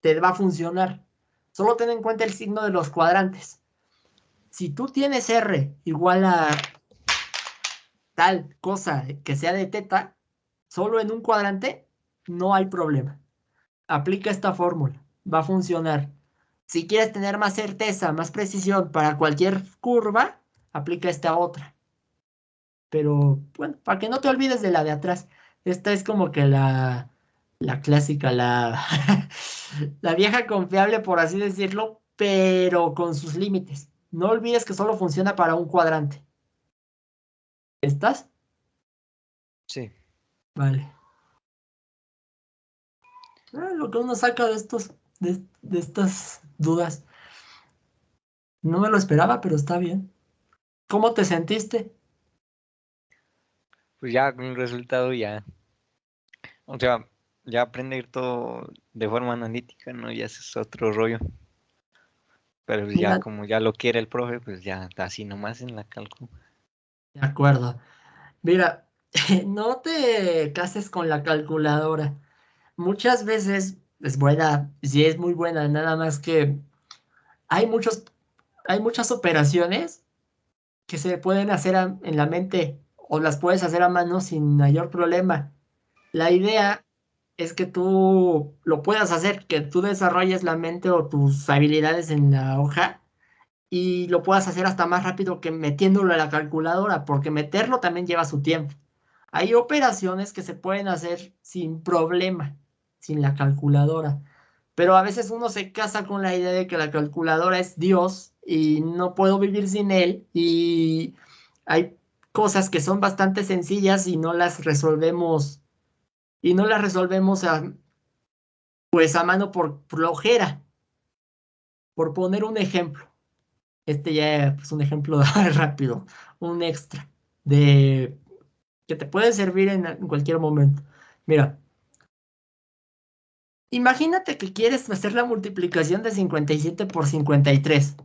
te va a funcionar. Solo ten en cuenta el signo de los cuadrantes. Si tú tienes R igual a tal cosa que sea de teta, solo en un cuadrante, no hay problema. Aplica esta fórmula, va a funcionar. Si quieres tener más certeza, más precisión para cualquier curva, aplica esta otra. Pero bueno, para que no te olvides de la de atrás. Esta es como que la clásica, la vieja confiable, por así decirlo, pero con sus límites. No olvides que solo funciona para un cuadrante. ¿Estás? Sí. Vale. Lo que uno saca de de estas dudas. No me lo esperaba, pero está bien. ¿Cómo te sentiste? Pues ya con el resultado ya, o sea, ya aprender todo de forma analítica, ¿no? Ya ese es otro rollo. Pero pues ya Mira, como ya lo quiere el profe, pues ya así nomás en la cálculo. de acuerdo. Mira, no te cases con la calculadora. Muchas veces es buena, sí es muy buena, nada más que hay hay muchas operaciones que se pueden hacer en la mente o las puedes hacer a mano sin mayor problema. La idea es que tú lo puedas hacer, que tú desarrolles la mente o tus habilidades en la hoja y lo puedas hacer hasta más rápido que metiéndolo a la calculadora, porque meterlo también lleva su tiempo. Hay operaciones que se pueden hacer sin problema, sin la calculadora, pero a veces uno se casa con la idea de que la calculadora es Dios y no puedo vivir sin él y hay cosas que son bastante sencillas y no las resolvemos pues a mano por flojera, por poner un ejemplo. Este ya es pues, un ejemplo rápido, un extra de que te puede servir en cualquier momento. Mira, imagínate que quieres hacer la multiplicación de 57 por 53.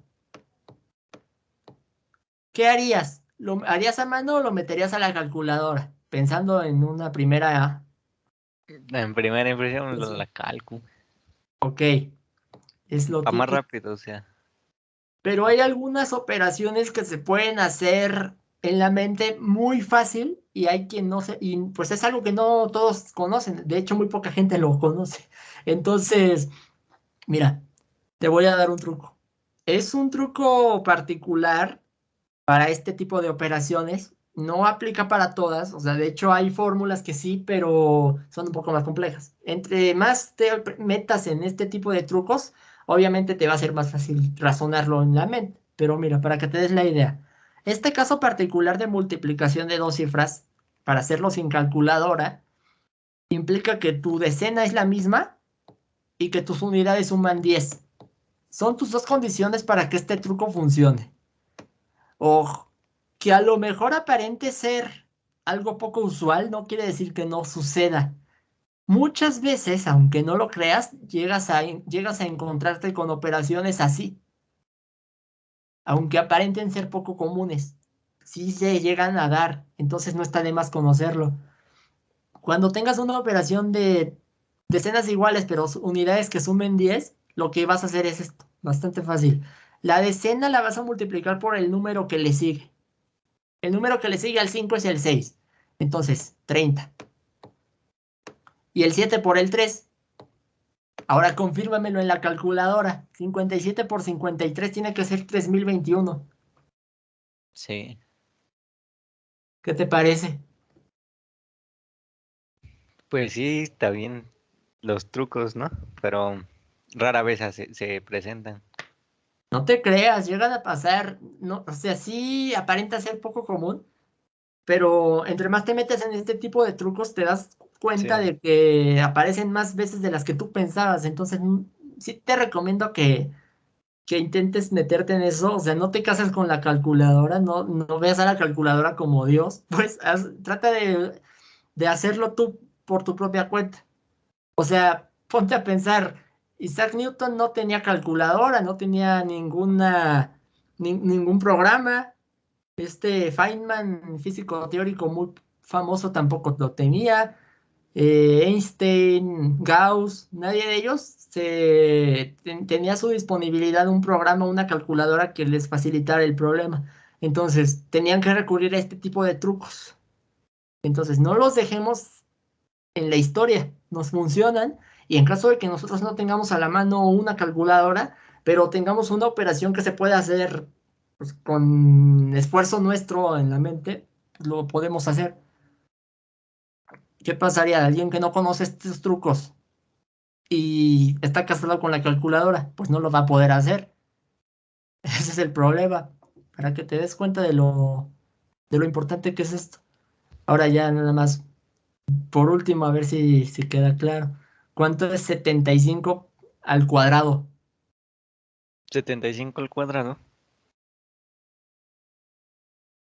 ¿Qué harías? ¿Lo harías a mano o lo meterías a la calculadora? Pensando en una primera En primera impresión la impresión. calco. Ok, es lo Va más típico. rápido, o sea. Pero hay algunas operaciones que se pueden hacer en la mente muy fácil y hay quien no se, y pues es algo que no todos conocen, de hecho muy poca gente lo conoce. Entonces, mira, te voy a dar un truco. Es un truco particular para este tipo de operaciones. No aplica para todas, o sea, de hecho hay fórmulas que sí, pero son un poco más complejas. Entre más te metas en este tipo de trucos, obviamente te va a ser más fácil razonarlo en la mente. Pero mira, para que te des la idea, este caso particular de multiplicación de dos cifras, para hacerlo sin calculadora, implica que tu decena es la misma y que tus unidades suman 10. Son tus dos condiciones para que este truco funcione. O que a lo mejor aparente ser algo poco usual, no quiere decir que no suceda. Muchas veces, aunque no lo creas, llegas a encontrarte con operaciones así, aunque aparenten ser poco comunes. Sí se llegan a dar, entonces no está de más conocerlo. Cuando tengas una operación de decenas iguales, pero unidades que sumen 10, lo que vas a hacer es esto, bastante fácil. La decena la vas a multiplicar por el número que le sigue. El número que le sigue al 5 es el 6. Entonces, 30. Y el 7 por el 3. Ahora confírmamelo en la calculadora. 57 por 53 tiene que ser 3021. Sí. ¿Qué te parece? Pues sí, está bien los trucos, ¿no? Pero rara vez se presentan. No te creas, llegan a pasar. No, o sea, sí aparenta ser poco común, pero entre más te metes en este tipo de trucos, te das cuenta Sí. de que aparecen más veces de las que tú pensabas. Entonces, sí te recomiendo que intentes meterte en eso, o sea, no te cases con la calculadora, no veas a la calculadora como Dios, pues trata de hacerlo tú por tu propia cuenta. O sea, ponte a pensar, Isaac Newton no tenía calculadora, no tenía ningún programa. Feynman, físico teórico muy famoso, tampoco lo tenía. Einstein, Gauss, nadie de ellos tenía a su disponibilidad un programa, una calculadora que les facilitara el problema. Entonces, tenían que recurrir a este tipo de trucos. Entonces, no los dejemos en la historia, nos funcionan. Y en caso de que nosotros no tengamos a la mano una calculadora, pero tengamos una operación que se puede hacer pues, con esfuerzo nuestro en la mente, lo podemos hacer. ¿Qué pasaría? Alguien que no conoce estos trucos y está casado con la calculadora, pues no lo va a poder hacer. Ese es el problema, para que te des cuenta de lo importante que es esto. Ahora ya nada más, por último, a ver si queda claro. ¿Cuánto es 75 al cuadrado? 75 al cuadrado.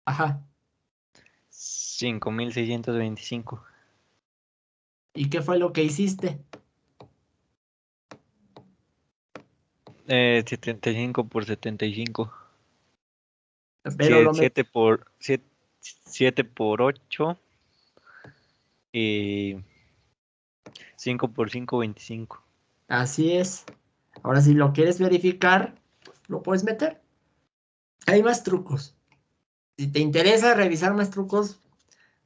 Ajá. 5625. ¿Y qué fue lo que hiciste? 75 por 75. Pero lo 7 por 8 y 5 por 5, 25. así es. Ahora, si lo quieres verificar, pues, lo puedes meter. Hay más trucos. Si te interesa revisar más trucos,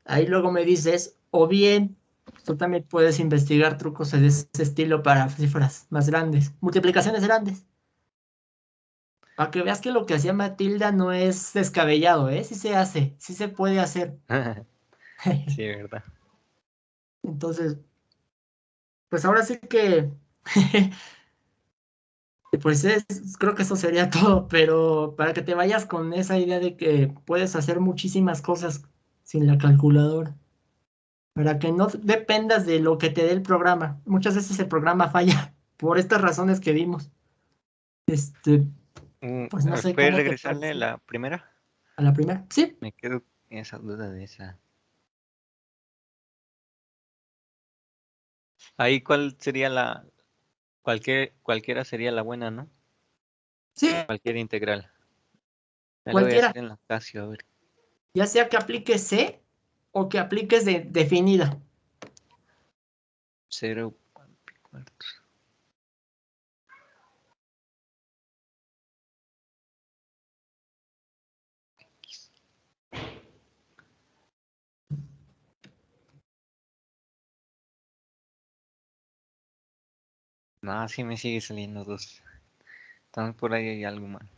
ahí luego me dices, o bien tú también puedes investigar trucos de ese estilo para cifras más grandes, multiplicaciones grandes, para que veas que lo que hacía Matilda no es descabellado, ¿eh? Sí se hace, sí se puede hacer. Sí, verdad. Entonces, pues ahora sí que, pues creo que eso sería todo, pero para que te vayas con esa idea de que puedes hacer muchísimas cosas sin la calculadora. Para que no dependas de lo que te dé el programa. Muchas veces el programa falla por estas razones que vimos. Este, pues no sé ¿Puedes cómo te regresarle parece. la primera? A la primera. Sí, Me quedo en esa duda de esa. Ahí, ¿cuál sería cualquiera sería la buena, ¿no? sí, Cualquier integral. Me lo voy a cualquiera. hacer en la Casio, a ver. Ya sea que apliques C o que apliques definida. 0 cuartos. No, sí me sigue saliendo 2. Entonces por ahí hay algo mal.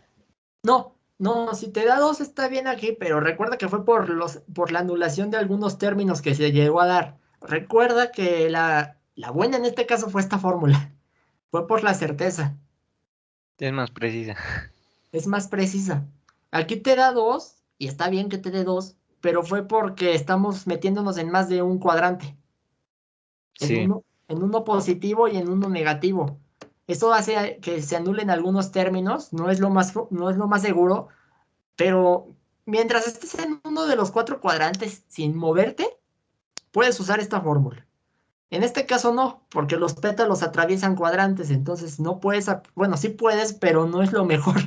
No, no, si te da 2 está bien aquí, pero recuerda que fue por la anulación de algunos términos que se llegó a dar. Recuerda que la buena en este caso fue esta fórmula. Fue por la certeza. Es más precisa. Es más precisa. Aquí te da 2 y está bien que te dé 2, pero fue porque estamos metiéndonos en más de un cuadrante, Sí. en uno positivo y en uno negativo. Eso hace que se anulen algunos términos, no es lo más seguro, pero mientras estés en uno de los 4 cuadrantes sin moverte, puedes usar esta fórmula. En este caso no, porque los pétalos atraviesan cuadrantes, entonces no puedes, bueno, sí puedes, pero no es lo mejor,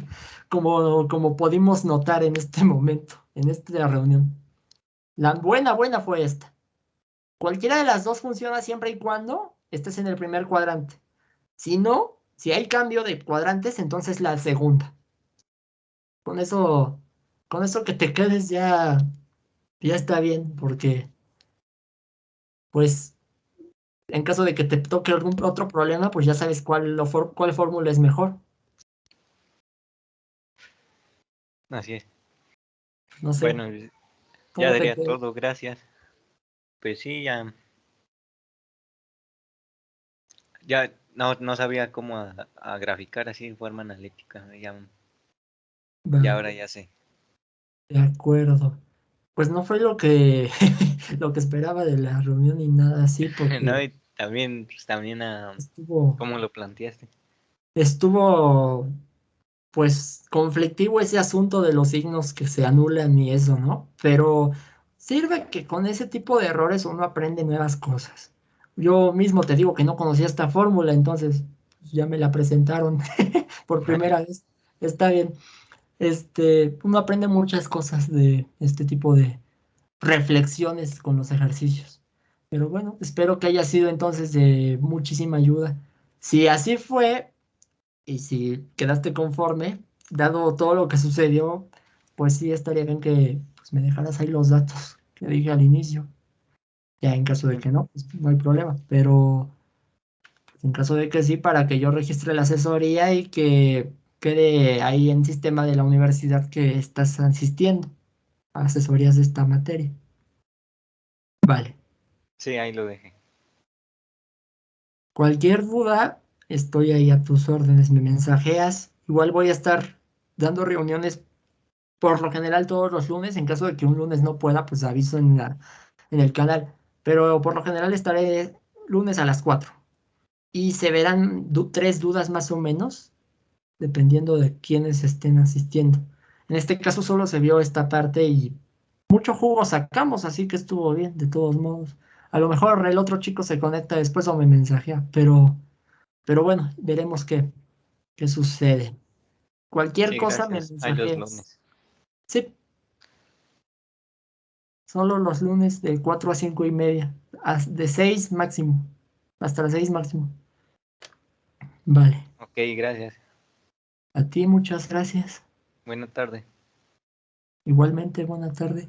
como pudimos notar en este momento, en esta reunión. La buena fue esta. Cualquiera de las dos funciona siempre y cuando estés en el primer cuadrante. Si no, si hay cambio de cuadrantes, entonces la segunda. Con eso, con eso que te quedes ya está bien, porque pues en caso de que te toque algún otro problema, pues ya sabes cuál fórmula es mejor. Así es. No sé, Bueno, ya ¿cómo te daría quedas? todo, gracias. Pues sí, ya no sabía cómo a graficar así de forma analítica. Ya Va, ahora ya sé. de acuerdo. Pues no fue lo que, lo que esperaba de la reunión ni nada así, No, porque y también, pues, también estuvo, cómo lo planteaste. estuvo, pues, conflictivo ese asunto de los signos que se anulan y eso, ¿no? Pero sirve que con ese tipo de errores uno aprende nuevas cosas. Yo mismo te digo que no conocía esta fórmula, entonces ya me la presentaron por primera vez. Está bien. Uno aprende muchas cosas de este tipo de reflexiones con los ejercicios. Pero bueno, espero que haya sido entonces de muchísima ayuda. Si así fue y si quedaste conforme, dado todo lo que sucedió, pues sí estaría bien que pues, me dejaras ahí los datos que dije al inicio. Ya en caso de que no, pues no hay problema. Pero pues, en caso de que sí, para que yo registre la asesoría y que quede ahí en sistema de la universidad que estás asistiendo a asesorías de esta materia. Vale. Sí, ahí lo dejé. Cualquier duda, estoy ahí a tus órdenes, me mensajeas. Igual voy a estar dando reuniones por lo general todos los lunes. En caso de que un lunes no pueda, pues aviso en el canal. Pero por lo general estaré lunes a las 4. Y se verán 3 dudas más o menos, dependiendo de quiénes estén asistiendo. En este caso solo se vio esta parte y mucho jugo sacamos, así que estuvo bien, de todos modos. A lo mejor el otro chico se conecta después o me mensajea, pero bueno, veremos qué sucede. Cualquier Sí, cosa me gracias. Ahí los mensajeas. lunes. Sí, solo los lunes de 4 a 5 y media, de 6 máximo, hasta las 6 máximo. Vale, Ok, gracias. a ti muchas gracias. Buena tarde. Igualmente, buena tarde.